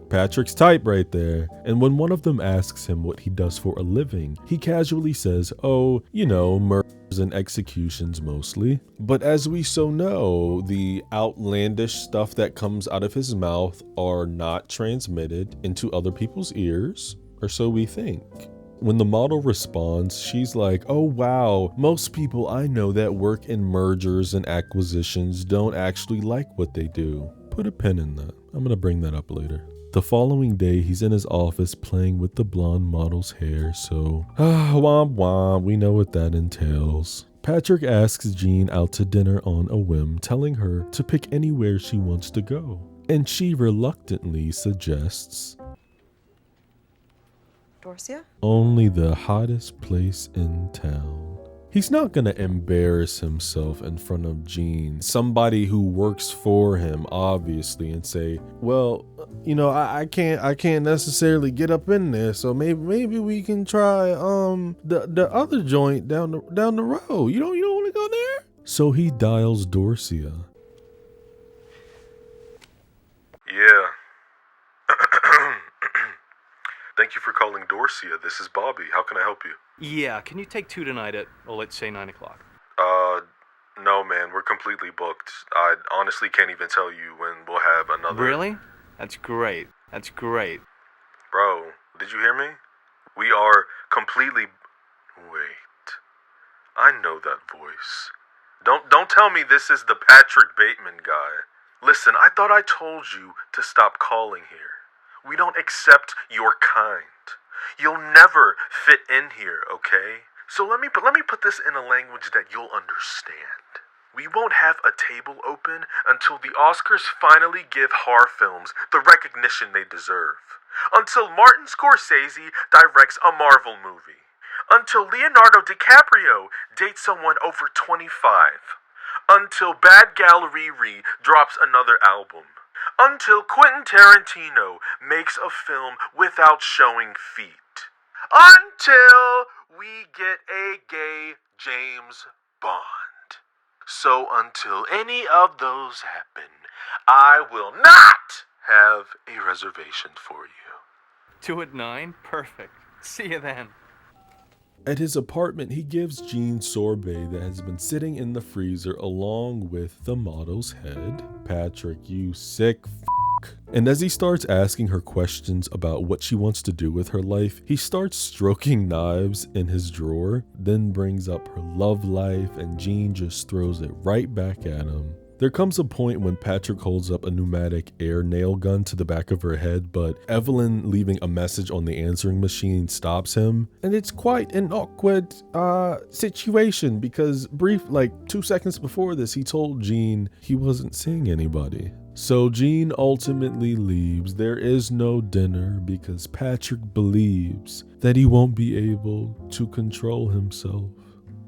[SPEAKER 1] Patrick's type right there. And when one of them asks him what he does for a living, he casually says, murders and executions mostly. But as we so know, the outlandish stuff that comes out of his mouth are not transmitted into other people's ears, or so we think. When the model responds, she's like, oh wow, most people I know that work in mergers and acquisitions don't actually like what they do. Put a pin in that. I'm gonna bring that up later. The following day, he's in his office playing with the blonde model's hair, so womp womp, we know what that entails. Patrick asks Jean out to dinner on a whim, telling her to pick anywhere she wants to go. And she reluctantly suggests
[SPEAKER 5] Dorsia?
[SPEAKER 1] only the hottest place in town. He's not gonna embarrass himself in front of Jean, somebody who works for him, obviously, and say, well, I can't necessarily get up in there, so maybe we can try the other joint down the road. You don't want to go there? So he dials Dorsia.
[SPEAKER 2] Yeah. Thank you for calling Dorsia. This is Bobby. How can I help you?
[SPEAKER 9] Yeah, can you take 2 tonight at, let's say 9 o'clock?
[SPEAKER 2] No, man. We're completely booked. I honestly can't even tell you when we'll have another...
[SPEAKER 9] Really? That's great. That's great.
[SPEAKER 2] Bro, did you hear me? We are completely... Wait. I know that voice. Don't tell me this is the Patrick Bateman guy. Listen, I thought I told you to stop calling here. We don't accept your kind. You'll never fit in here, okay? So let me put this in a language that you'll understand. We won't have a table open until the Oscars finally give horror films the recognition they deserve. Until Martin Scorsese directs a Marvel movie.
[SPEAKER 12] Until Leonardo DiCaprio dates someone over 25. Until Bad Gallery Re drops another album. Until Quentin Tarantino makes a film without showing feet. Until we get a gay James Bond. So until any of those happen, I will not have a reservation for you.
[SPEAKER 9] 2 at 9? Perfect. See you then.
[SPEAKER 1] At his apartment, he gives Jean sorbet that has been sitting in the freezer along with the model's head. Patrick, you sick f***. And as he starts asking her questions about what she wants to do with her life, he starts stroking knives in his drawer, then brings up her love life, and Jean just throws it right back at him. There comes a point when Patrick holds up a pneumatic air nail gun to the back of her head, but Evelyn leaving a message on the answering machine stops him. And it's quite an awkward situation because 2 seconds before this, he told Jean he wasn't seeing anybody. So Jean ultimately leaves. There is no dinner because Patrick believes that he won't be able to control himself.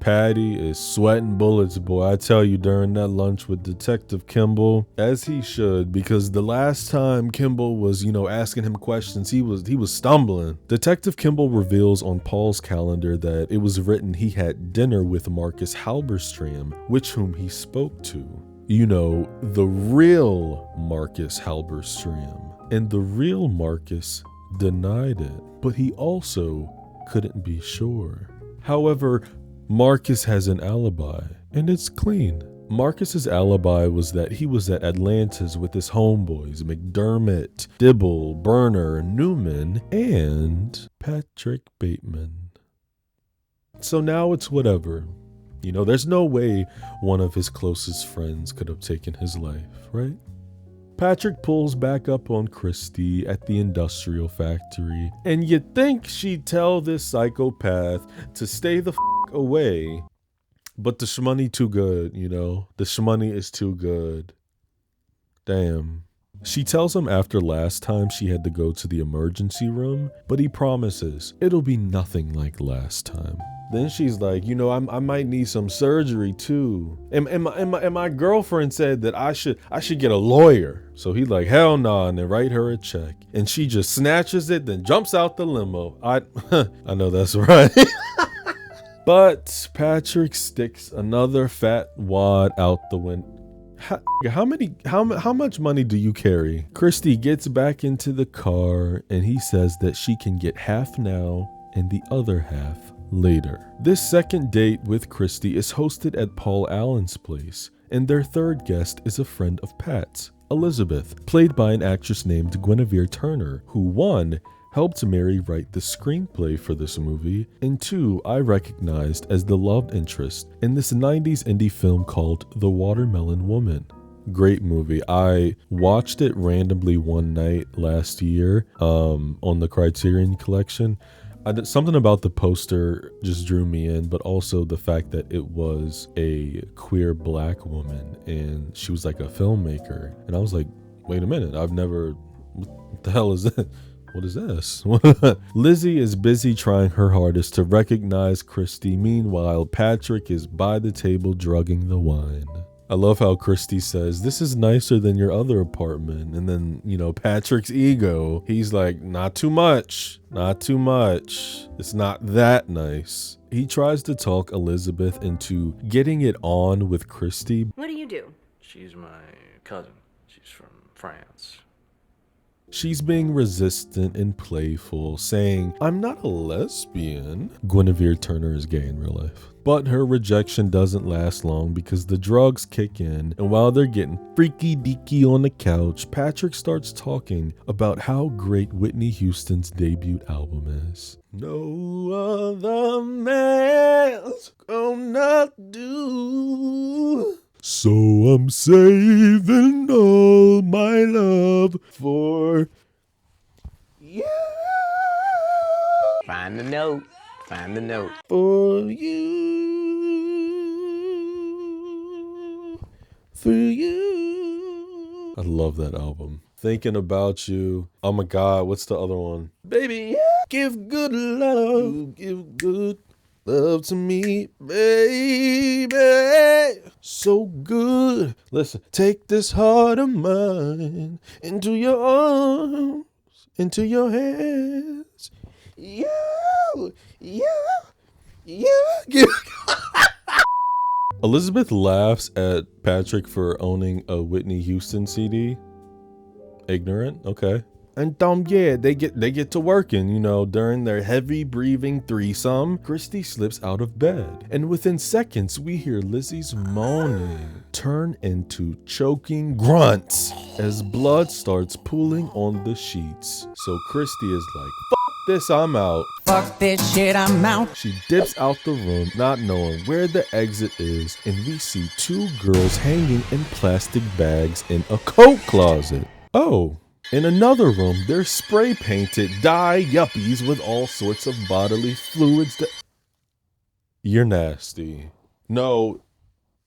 [SPEAKER 1] Patty is sweating bullets, boy. I tell you, during that lunch with Detective Kimball, as he should, because the last time Kimball was, asking him questions, he was stumbling. Detective Kimball reveals on Paul's calendar that it was written he had dinner with Marcus Halberstram, whom he spoke to. The real Marcus Halberstram. And the real Marcus denied it, but he also couldn't be sure. However, Marcus has an alibi, and it's clean. Marcus's alibi was that he was at Atlantis with his homeboys, McDermott, Dibble, Burner, Newman, and Patrick Bateman. So now it's whatever. There's no way one of his closest friends could have taken his life, right? Patrick pulls back up on Christy at the industrial factory, and you'd think she'd tell this psychopath to stay the away, but the shmoney too good, the shmoney is too good. Damn. She tells him after last time she had to go to the emergency room, but he promises it'll be nothing like last time. Then she's like, I might need some surgery too. And my girlfriend said that I should get a lawyer. So he's like, hell nah, and then write her a check. And she just snatches it, then jumps out the limo. I know that's right. But Patrick sticks another fat wad out the window. How much money do you carry? Christy gets back into the car and he says that she can get half now and the other half later. This second date with Christy is hosted at Paul Allen's place, and their third guest is a friend of Pat's, Elizabeth, played by an actress named Guinevere Turner, who 1, helped Mary write the screenplay for this movie, and 2, I recognized as the love interest in this 90s indie film called The Watermelon Woman. Great movie. I watched it randomly one night last year on the Criterion Collection. Something about the poster just drew me in, but also the fact that it was a queer black woman and she was like a filmmaker. And I was like, wait a minute, what the hell is that? What is this? Lizzie is busy trying her hardest to recognize Christy. Meanwhile, Patrick is by the table drugging the wine. I love how Christy says, this is nicer than your other apartment. And then, Patrick's ego, he's like, not too much. It's not that nice. He tries to talk Elizabeth into getting it on with Christy.
[SPEAKER 5] What do you do?
[SPEAKER 9] She's my cousin. She's from France.
[SPEAKER 1] She's being resistant and playful, saying, I'm not a lesbian. Guinevere Turner is gay in real life. But her rejection doesn't last long because the drugs kick in, and while they're getting freaky deaky on the couch, Patrick starts talking about how great Whitney Houston's debut album is. No other man's gonna do. So I'm saving all my love for you.
[SPEAKER 11] Find the note.
[SPEAKER 1] For you. I love that album. Thinking About You. Oh my God, what's the other one? Baby, give good love. Give good love to me, baby. So good. Listen, take this heart of mine into your arms, into your hands. You. Elizabeth laughs at Patrick for owning a Whitney Houston CD. Ignorant, okay. And yeah, they get to working, you know, during their heavy breathing threesome. Christy slips out of bed, and within seconds we hear Lizzie's moaning turn into choking grunts as blood starts pooling on the sheets. So Christy is like, fuck this, I'm out.
[SPEAKER 3] Fuck this shit, I'm out.
[SPEAKER 1] She dips out the room, not knowing where the exit is, and we see two girls hanging in plastic bags in a coat closet. Oh. In another room, they're spray painted dye yuppies with all sorts of bodily fluids that... You're nasty. No,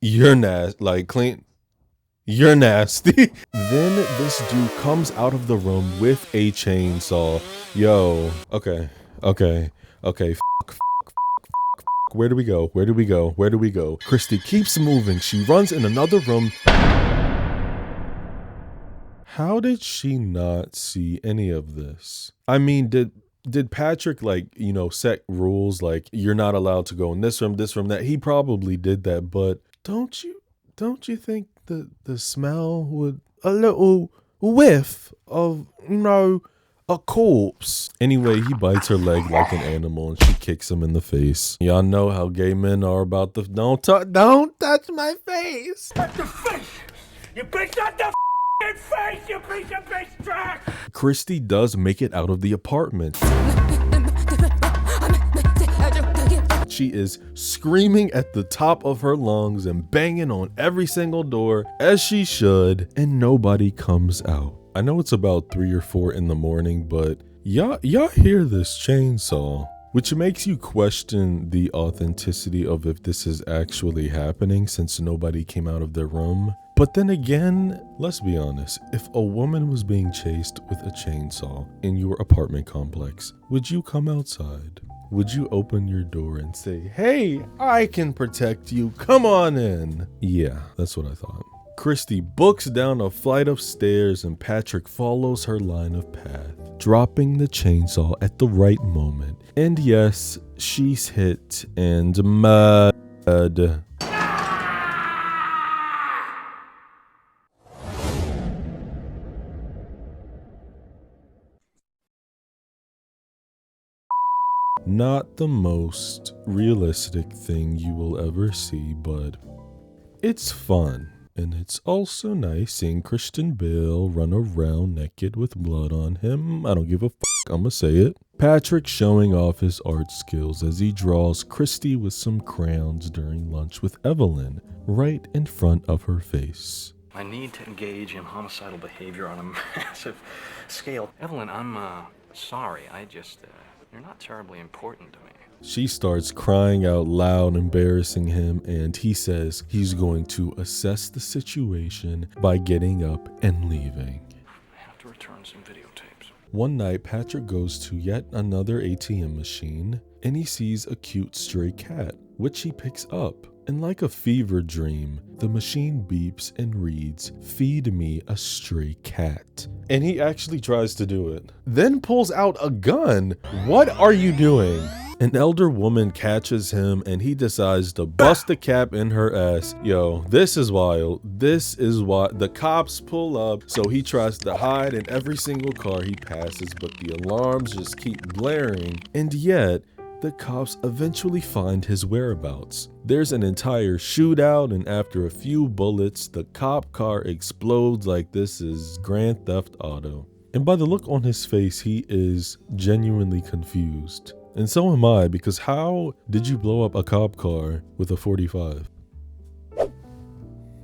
[SPEAKER 1] you're nasty. Like, clean. You're nasty. Then this dude comes out of the room with a chainsaw. Yo, okay. Where do we go? Where do we go? Where do we go? Christy keeps moving. She runs in another room. How did she not see any of this? I mean, did Patrick, like, you know, set rules like you're not allowed to go in this room, that? He probably did that, but don't you think the smell would a little whiff of, you know, a corpse? Anyway, he bites her leg like an animal and she kicks him in the face. Y'all know how gay men are about the don't touch my face.
[SPEAKER 7] Touch the face! You bitch, not the face, you piece of bitch trash!
[SPEAKER 1] Christy does make it out of the apartment. She is screaming at the top of her lungs and banging on every single door, as she should, and nobody comes out. I know it's about 3 or 4 in the morning, but y'all hear this chainsaw, which makes you question the authenticity of if this is actually happening since nobody came out of their room. But then again, let's be honest, if a woman was being chased with a chainsaw in your apartment complex, would you come outside? Would you open your door and say, hey, I can protect you, come on in? Yeah, that's what I thought. Christy books down a flight of stairs and Patrick follows her line of path, dropping the chainsaw at the right moment. And yes, she's hit and mud. Not the most realistic thing you will ever see, but it's fun. And it's also nice seeing Christian Bale run around naked with blood on him. I don't give a fuck, I'ma say it. Patrick showing off his art skills as he draws Christy with some crayons during lunch with Evelyn, right in front of her face.
[SPEAKER 9] I need to engage in homicidal behavior on a massive scale. Evelyn, I'm sorry. You're not terribly important to me.
[SPEAKER 1] She starts crying out loud, embarrassing him, and he says he's going to assess the situation by getting up and leaving.
[SPEAKER 9] I have to return some videotapes.
[SPEAKER 1] One night, Patrick goes to yet another ATM machine, and he sees a cute stray cat, which he picks up. And like a fever dream, the machine beeps and reads, "Feed me a stray cat." And he actually tries to do it, then pulls out a gun. What are you doing? An elder woman catches him and he decides to bust a cap in her ass. Yo, this is wild. This is why the cops pull up, so he tries to hide in every single car he passes, but the alarms just keep blaring. And yet, the cops eventually find his whereabouts. There's an entire shootout, and after a few bullets, the cop car explodes like this is Grand Theft Auto. And by the look on his face, he is genuinely confused. And so am I, because how did you blow up a cop car with a 45?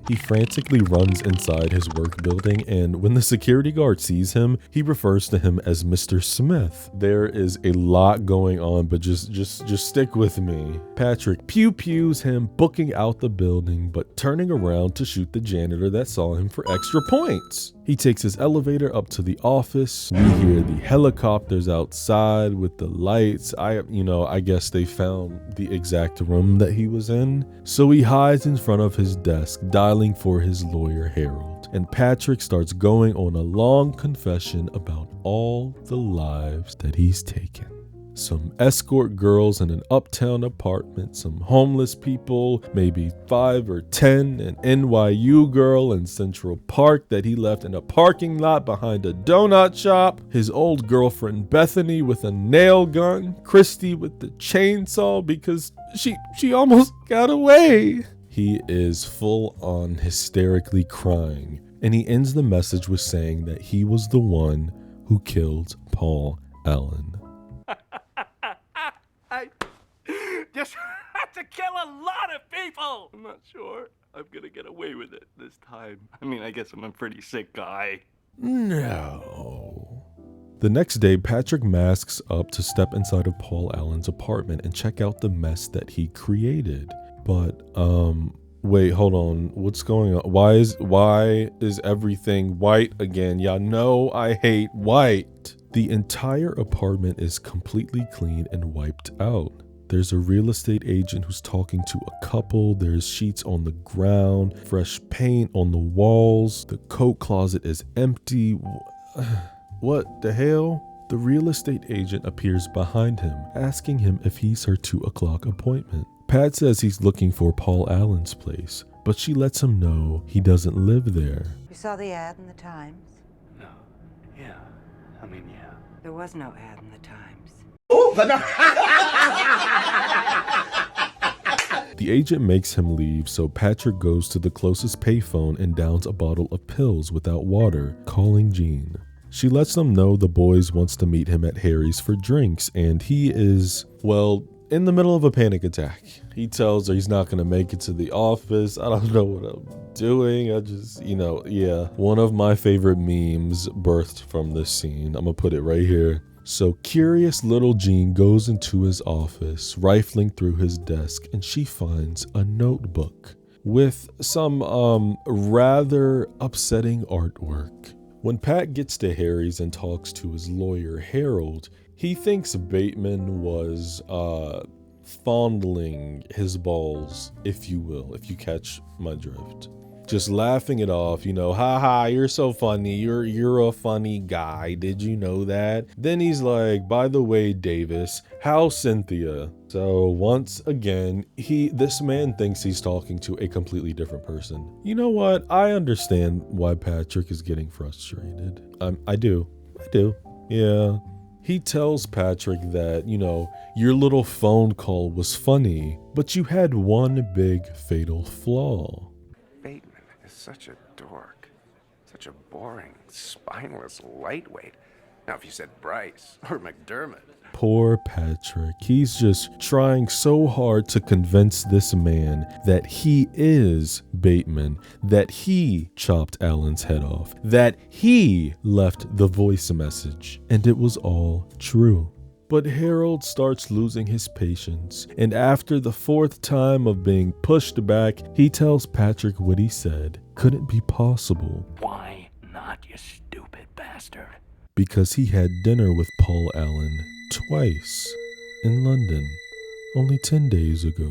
[SPEAKER 1] He frantically runs inside his work building, and when the security guard sees him, he refers to him as Mr. Smith. There is a lot going on, but just stick with me. Patrick pew-pews him, booking out the building, but turning around to shoot the janitor that saw him for extra points. He takes his elevator up to the office. We hear the helicopters outside with the lights. I guess they found the exact room that he was in. So he hides in front of his desk, dialing for his lawyer, Harold. And Patrick starts going on a long confession about all the lives that he's taken. Some escort girls in an uptown apartment, some homeless people, maybe 5 or 10, an NYU girl in Central Park that he left in a parking lot behind a donut shop, his old girlfriend Bethany with a nail gun, Christy with the chainsaw because she almost got away. He is full on hysterically crying, and he ends the message with saying that he was the one who killed Paul Allen.
[SPEAKER 7] I just had to kill a lot of people. I'm not sure I'm gonna get away with it this time. I mean, I guess I'm a pretty sick guy.
[SPEAKER 1] No. The next day, Patrick masks up to step inside of Paul Allen's apartment and check out the mess that he created. But, wait, hold on. What's going on? Why is everything white again? Y'all know I hate white. The entire apartment is completely clean and wiped out. There's a real estate agent who's talking to a couple. There's sheets on the ground, fresh paint on the walls. The coat closet is empty. What the hell? The real estate agent appears behind him, asking him if he's her 2 o'clock appointment. Pat says he's looking for Paul Allen's place, but she lets him know he doesn't live there.
[SPEAKER 13] You saw the ad in the Times?
[SPEAKER 9] No. Yeah. I mean, yeah.
[SPEAKER 13] There was no ad in the Times.
[SPEAKER 1] The agent makes him leave, so Patrick goes to the closest payphone and downs a bottle of pills without water, calling Jean. She lets them know the boys wants to meet him at Harry's for drinks, and he is, well, in the middle of a panic attack. He tells her he's not going to make it to the office. I don't know what I'm doing. I just, yeah. One of my favorite memes birthed from this scene. I'm going to put it right here. So curious little Jean goes into his office, rifling through his desk, and she finds a notebook with some rather upsetting artwork. When Pat gets to Harry's and talks to his lawyer, Harold, he thinks Bateman was fondling his balls, if you will, if you catch my drift. Just laughing it off, haha, you're so funny, you're a funny guy, did you know that? Then he's like, by the way, Davis, how's Cynthia? So once again, this man thinks he's talking to a completely different person. You know what? I understand why Patrick is getting frustrated. I do. Yeah. He tells Patrick that, your little phone call was funny, but you had one big fatal flaw.
[SPEAKER 11] Bateman is such a dork. Such a boring, spineless lightweight. Now, if you said Bryce or McDermott.
[SPEAKER 1] Poor Patrick. He's just trying so hard to convince this man that he is Bateman, that he chopped Allen's head off, that he left the voice message, and it was all true. But Harold starts losing his patience, and after the 4th time of being pushed back, he tells Patrick what he said couldn't be possible.
[SPEAKER 7] Why not, you stupid bastard?
[SPEAKER 1] Because he had dinner with Paul Allen twice in London, only 10 days ago.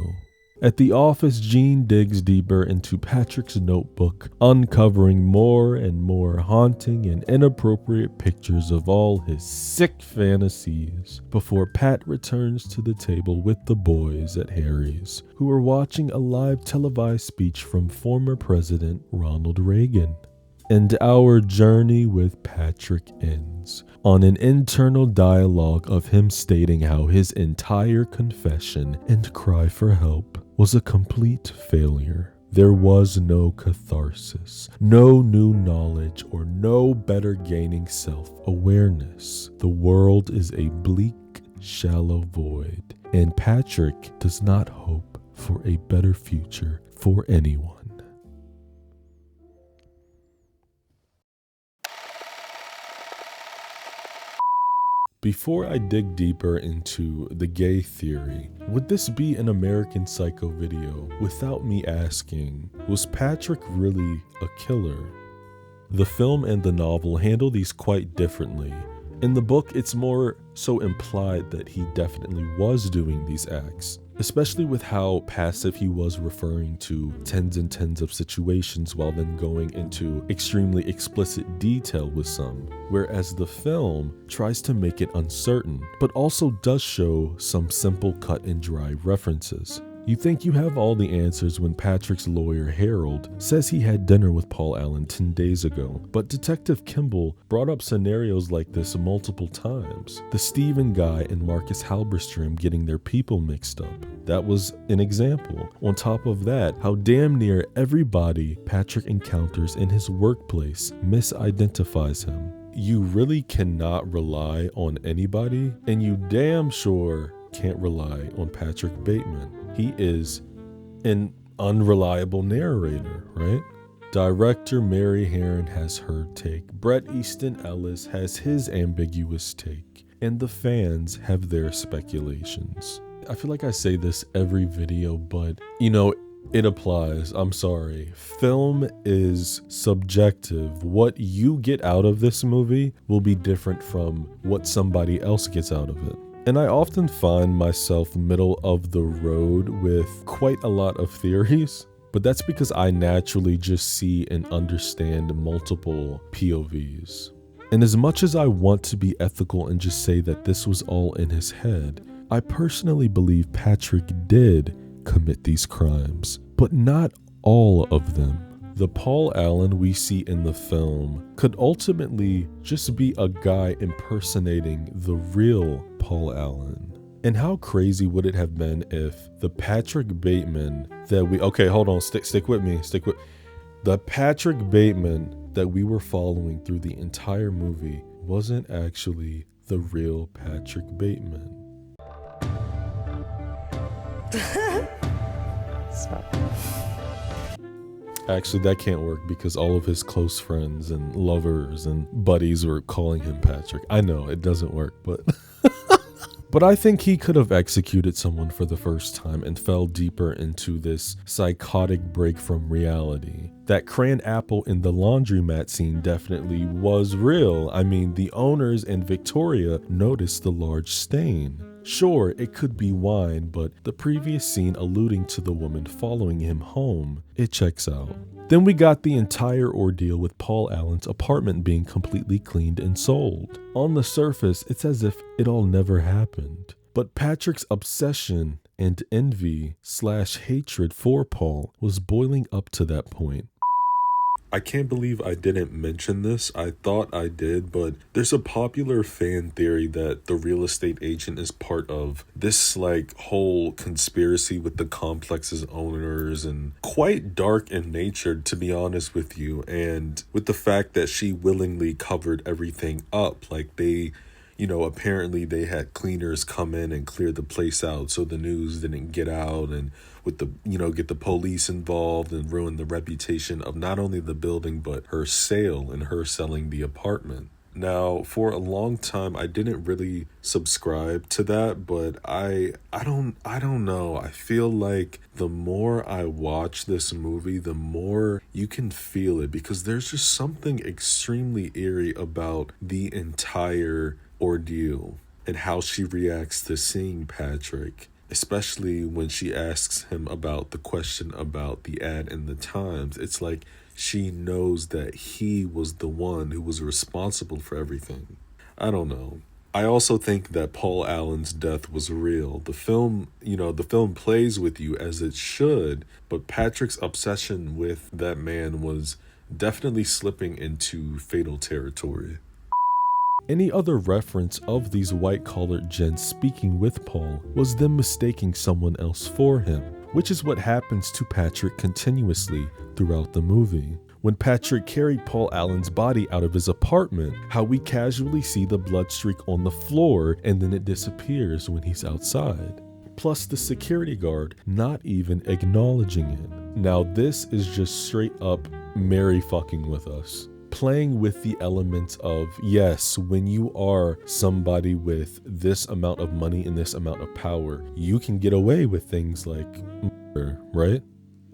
[SPEAKER 1] At the office, Jean digs deeper into Patrick's notebook, uncovering more and more haunting and inappropriate pictures of all his sick fantasies, before Pat returns to the table with the boys at Harry's, who are watching a live televised speech from former President Ronald Reagan. And our journey with Patrick ends on an internal dialogue of him stating how his entire confession and cry for help was a complete failure. There was no catharsis, no new knowledge, or no better gaining self-awareness. The world is a bleak, shallow void, and Patrick does not hope for a better future for anyone. Before I dig deeper into the gay theory, would this be an American Psycho video without me asking, was Patrick really a killer? The film and the novel handle these quite differently. In the book, it's more so implied that he definitely was doing these acts, especially with how passive he was, referring to tens and tens of situations while then going into extremely explicit detail with some, whereas the film tries to make it uncertain, but also does show some simple cut and dry references. You think you have all the answers when Patrick's lawyer, Harold, says he had dinner with Paul Allen 10 days ago, but Detective Kimball brought up scenarios like this multiple times. The Stephen guy and Marcus Halberstram getting their people mixed up. That was an example. On top of that, how damn near everybody Patrick encounters in his workplace misidentifies him. You really cannot rely on anybody, and you damn sure can't rely on Patrick Bateman. He is an unreliable narrator, right? Director Mary Herron has her take, Bret Easton Ellis has his ambiguous take, and the fans have their speculations. I feel like I say this every video, but it applies. I'm sorry. Film is subjective. What you get out of this movie will be different from what somebody else gets out of it. And I often find myself middle of the road with quite a lot of theories, but that's because I naturally just see and understand multiple POVs. And as much as I want to be ethical and just say that this was all in his head, I personally believe Patrick did commit these crimes, but not all of them. The Paul Allen we see in the film could ultimately just be a guy impersonating the real Paul Allen. And how crazy would it have been if the Patrick Bateman that stick with me, the Patrick Bateman that we were following through the entire movie wasn't actually the real Patrick Bateman. Actually, that can't work because all of his close friends and lovers and buddies were calling him Patrick. I know it doesn't work, but but I think he could have executed someone for the first time and fell deeper into this psychotic break from reality. That crayon apple in the laundromat scene definitely was real. I mean, the owners and Victoria noticed the large stain. Sure, it could be wine, but the previous scene alluding to the woman following him home, it checks out. Then we got the entire ordeal with Paul Allen's apartment being completely cleaned and sold. On the surface, it's as if it all never happened. But Patrick's obsession and envy/hatred for Paul was boiling up to that point. I can't believe I didn't mention this. I thought I did, but there's a popular fan theory that the real estate agent is part of this whole conspiracy with the complex's owners, and quite dark in nature, to be honest with you. And with the fact that she willingly covered everything up, apparently they had cleaners come in and clear the place out so the news didn't get out, and with the, get the police involved and ruin the reputation of not only the building, but her sale and her selling the apartment. Now, for a long time, I didn't really subscribe to that, but I don't know. I feel like the more I watch this movie, the more you can feel it, because there's just something extremely eerie about the entire ordeal and how she reacts to seeing Patrick, especially when she asks him about the question about the ad in the Times. It's like she knows that he was the one who was responsible for everything. I don't know. I also think that Paul Allen's death was real. The film plays with you as it should, but Patrick's obsession with that man was definitely slipping into fatal territory. Any other reference of these white-collared gents speaking with Paul was them mistaking someone else for him, which is what happens to Patrick continuously throughout the movie. When Patrick carried Paul Allen's body out of his apartment, how we casually see the blood streak on the floor and then it disappears when he's outside. Plus the security guard not even acknowledging it. Now this is just straight up Mary fucking with us. playing with the elements of, yes, when you are somebody with this amount of money and this amount of power, you can get away with things like murder, right?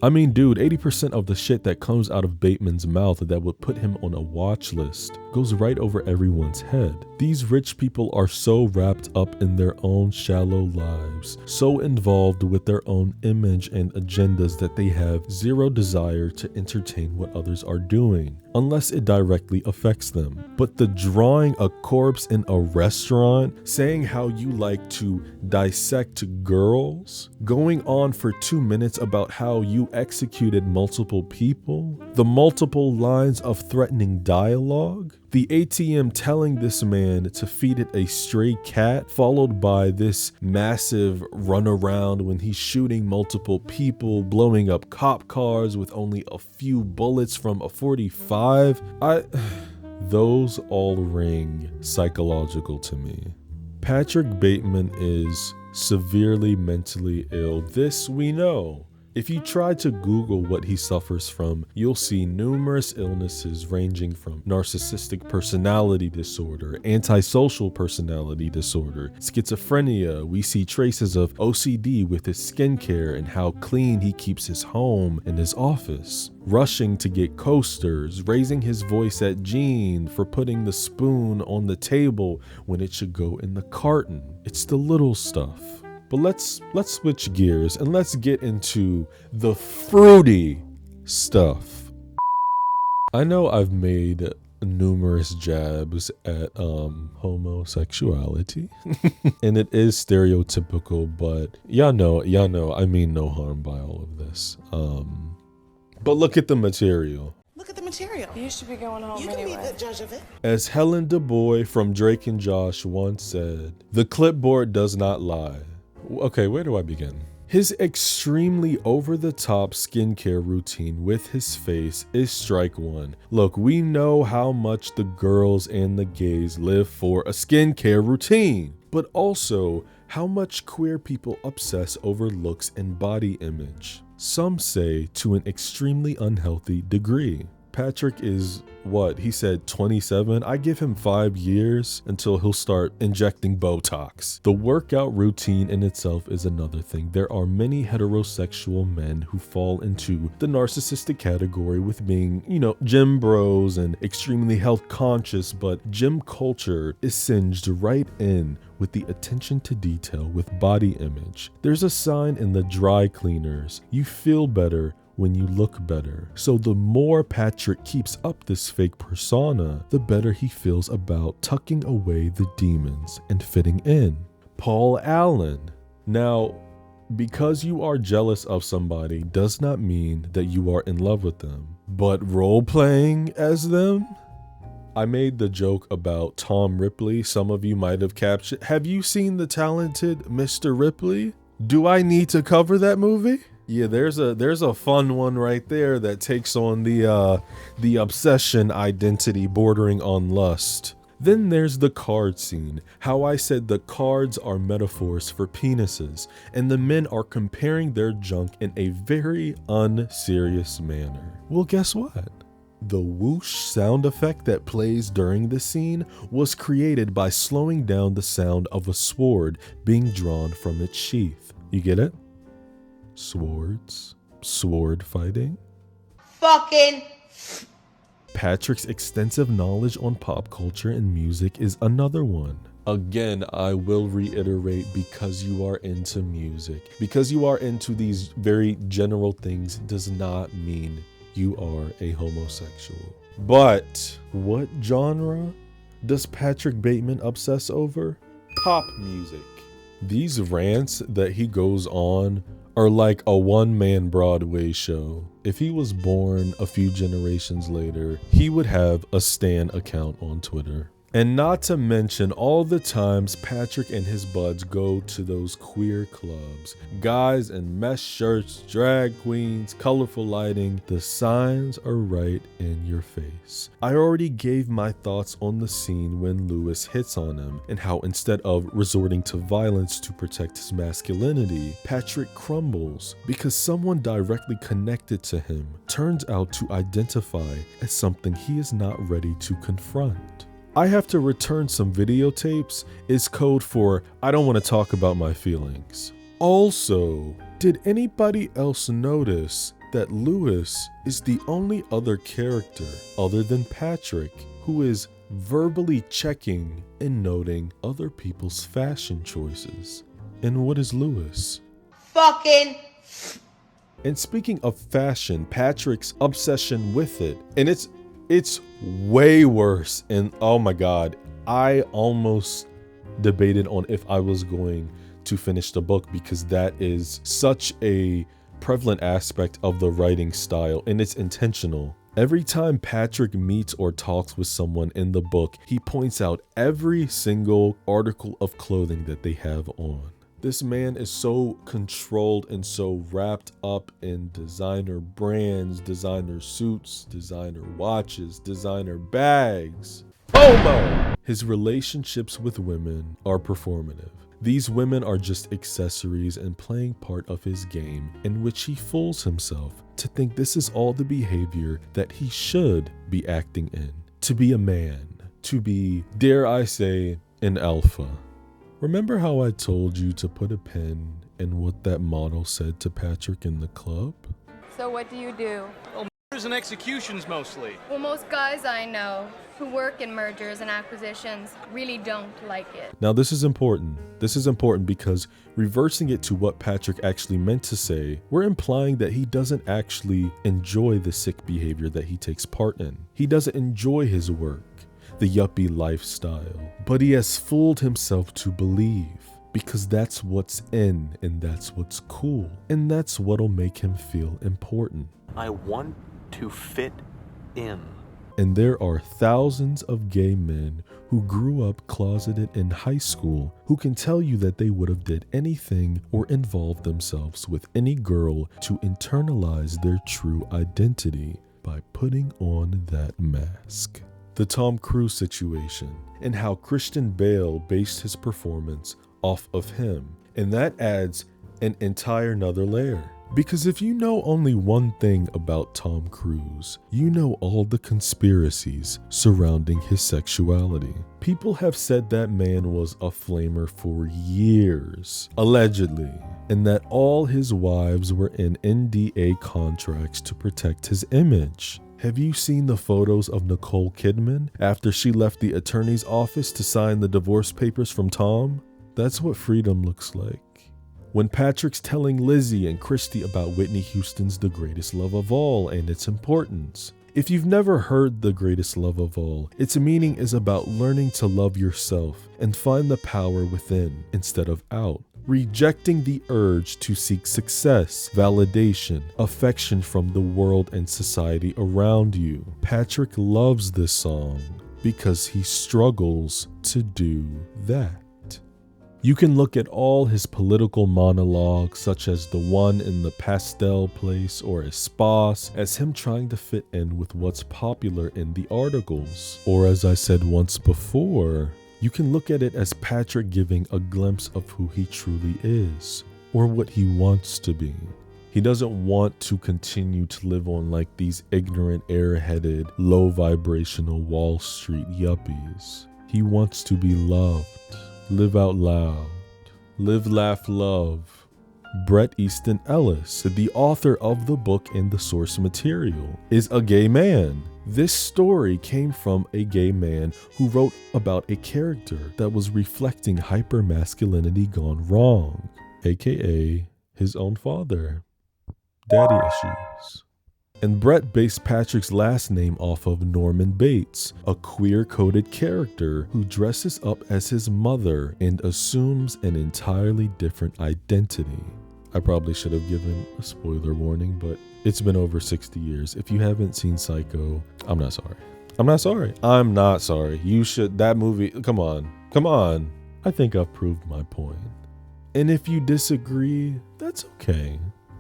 [SPEAKER 1] I mean, dude, 80% of the shit that comes out of Bateman's mouth that would put him on a watch list goes right over everyone's head. These rich people are so wrapped up in their own shallow lives, so involved with their own image and agendas that they have zero desire to entertain what others are doing, unless it directly affects them. But the drawing a corpse in a restaurant, saying how you like to dissect girls, going on for 2 minutes about how you executed multiple people, the multiple lines of threatening dialogue, the ATM telling this man to feed it a stray cat, followed by this massive runaround when he's shooting multiple people, blowing up cop cars with only a few bullets from a 45. Those all ring psychological to me. Patrick Bateman is severely mentally ill. This we know. If you try to Google what he suffers from, you'll see numerous illnesses ranging from narcissistic personality disorder, antisocial personality disorder, schizophrenia. We see traces of OCD with his skincare and how clean he keeps his home and his office. Rushing to get coasters, raising his voice at Gene for putting the spoon on the table when it should go in the carton. It's the little stuff. But let's switch gears and let's get into the fruity stuff. I know I've made numerous jabs at homosexuality and it is stereotypical, but y'all know I mean no harm by all of this. But look at the material.
[SPEAKER 14] Look at the material.
[SPEAKER 5] You should be going home
[SPEAKER 14] You
[SPEAKER 5] anyway.
[SPEAKER 14] can be the judge of it.
[SPEAKER 1] As Helen DuBois from Drake and Josh once said, the clipboard does not lie. Okay, where do I begin? His extremely over-the-top skincare routine with his face is strike one. Look, we know how much the girls and the gays live for a skincare routine, but also how much queer people obsess over looks and body image. Some say to an extremely unhealthy degree. Patrick is, what, he said 27? I give him 5 years until he'll start injecting Botox. The workout routine in itself is another thing. There are many heterosexual men who fall into the narcissistic category with being, gym bros and extremely health conscious, but gym culture is singed right in with the attention to detail with body image. There's a sign in the dry cleaners, you feel better when you look better. So the more Patrick keeps up this fake persona, the better he feels about tucking away the demons and fitting in. Paul Allen. Now, because you are jealous of somebody does not mean that you are in love with them, but role-playing as them? I made the joke about Tom Ripley. Some of you might have captured. Have you seen the talented Mr. Ripley? Do I need to cover that movie? Yeah, there's a fun one right there that takes on the obsession identity bordering on lust. Then there's the card scene. How I said the cards are metaphors for penises, and the men are comparing their junk in a very unserious manner. Well, guess what? The whoosh sound effect that plays during the scene was created by slowing down the sound of a sword being drawn from its sheath. You get it? Swords, sword fighting.
[SPEAKER 14] Fucking.
[SPEAKER 1] Patrick's extensive knowledge on pop culture and music is another one. Again, I will reiterate, because you are into music, because you are into these very general things does not mean you are a homosexual. But what genre does Patrick Bateman obsess over? Pop music. These rants that he goes on are like a one-man Broadway show. If he was born a few generations later, he would have a Stan account on Twitter. And not to mention all the times Patrick and his buds go to those queer clubs. Guys in mesh shirts, drag queens, colorful lighting. The signs are right in your face. I already gave my thoughts on the scene when Lewis hits on him and how instead of resorting to violence to protect his masculinity, Patrick crumbles because someone directly connected to him turns out to identify as something he is not ready to confront. I have to return some videotapes is code for I don't want to talk about my feelings. Also, did anybody else notice that Lewis is the only other character other than Patrick who is verbally checking and noting other people's fashion choices? And what is Lewis?
[SPEAKER 14] Fucking.
[SPEAKER 1] And speaking of fashion, Patrick's obsession with it, and it's way worse. And oh my God, I almost debated on if I was going to finish the book because that is such a prevalent aspect of the writing style and it's intentional. Every time Patrick meets or talks with someone in the book, he points out every single article of clothing that they have on. This man is so controlled and so wrapped up in designer brands, designer suits, designer watches, designer bags. FOMO! His relationships with women are performative. These women are just accessories and playing part of his game in which he fools himself to think this is all the behavior that he should be acting in. To be a man. To be, dare I say, an alpha. Remember how I told you to put a pin in what that model said to Patrick in the club?
[SPEAKER 5] So what do you do?
[SPEAKER 9] Well, murders and executions mostly.
[SPEAKER 5] Well, most guys I know who work in mergers and acquisitions really don't like it.
[SPEAKER 1] Now this is important. This is important because reversing it to what Patrick actually meant to say, we're implying that he doesn't actually enjoy the sick behavior that he takes part in. He doesn't enjoy his work, the yuppie lifestyle, but he has fooled himself to believe because that's what's in and that's what's cool and that's what'll make him feel important.
[SPEAKER 15] I want to fit in.
[SPEAKER 1] And there are thousands of gay men who grew up closeted in high school who can tell you that they would have did anything or involved themselves with any girl to internalize their true identity by putting on that mask. The Tom Cruise situation and how Christian Bale based his performance off of him. And that adds an entire nother layer. Because if you know only one thing about Tom Cruise, you know all the conspiracies surrounding his sexuality. People have said that man was a flamer for years, allegedly, and that all his wives were in NDA contracts to protect his image. Have you seen the photos of Nicole Kidman after she left the attorney's office to sign the divorce papers from Tom? That's what freedom looks like. When Patrick's telling Lizzie and Christy about Whitney Houston's The Greatest Love of All and its importance. If you've never heard The Greatest Love of All, its meaning is about learning to love yourself and find the power within instead of out. Rejecting the urge to seek success, validation, affection from the world and society around you. Patrick loves this song because he struggles to do that. You can look at all his political monologues, such as the one in the pastel place or Espas, as him trying to fit in with what's popular in the articles. Or as I said once before, you can look at it as Patrick giving a glimpse of who he truly is, or what he wants to be. He doesn't want to continue to live on like these ignorant, airheaded, low vibrational Wall Street yuppies. He wants to be loved. Live out loud. Live, laugh, love. Bret Easton Ellis, the author of the book and the source material, is a gay man. This story came from a gay man who wrote about a character that was reflecting hypermasculinity gone wrong, aka his own father. Daddy issues. And Bret based Patrick's last name off of Norman Bates, a queer-coded character who dresses up as his mother and assumes an entirely different identity. I probably should have given a spoiler warning, but it's been over 60 years. If you haven't seen Psycho, I'm not sorry. I'm not sorry. I'm not sorry. You should, that movie, come on. Come on. I think I've proved my point. And if you disagree, that's okay.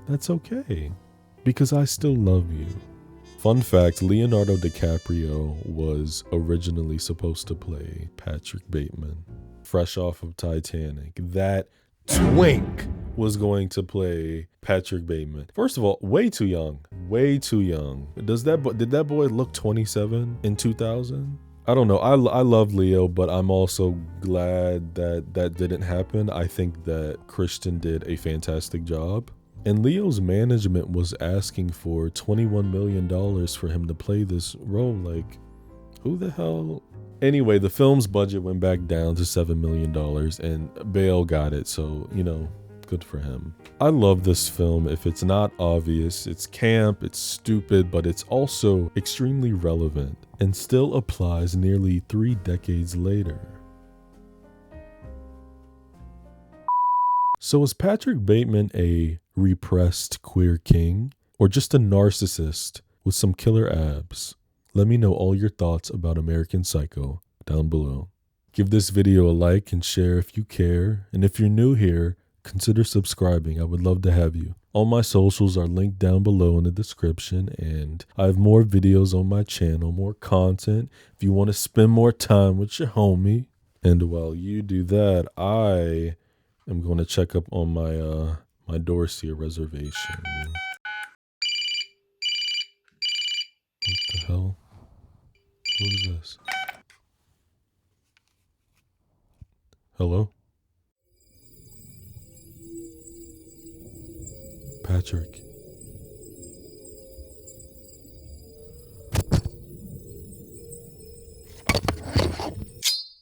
[SPEAKER 1] That's okay. Because I still love you. Fun fact, Leonardo DiCaprio was originally supposed to play Patrick Bateman, fresh off of Titanic. That twink was going to play Patrick Bateman. First of all, way too young. Way too young. Did that boy look 27 in 2000? I don't know. I love Leo, but I'm also glad that that didn't happen. I think that Christian did a fantastic job. And Leo's management was asking for $21 million for him to play this role. Like, who the hell? Anyway, the film's budget went back down to $7 million and Bale got it. So, you know, good for him. I love this film. If it's not obvious, it's camp, it's stupid, but it's also extremely relevant and still applies nearly 3 decades later. So is Patrick Bateman a repressed queer king or just a narcissist with some killer abs? Let me know all your thoughts about American Psycho down below. Give this video a like and share if you care. And if you're new here, consider subscribing. I would love to have you. All my socials are linked down below in the description, and I have more videos on my channel, more content if you want to spend more time with your homie. And while you do that, I'm going to check up on my Dorsia reservation. What the hell? Who is this? Hello? Patrick.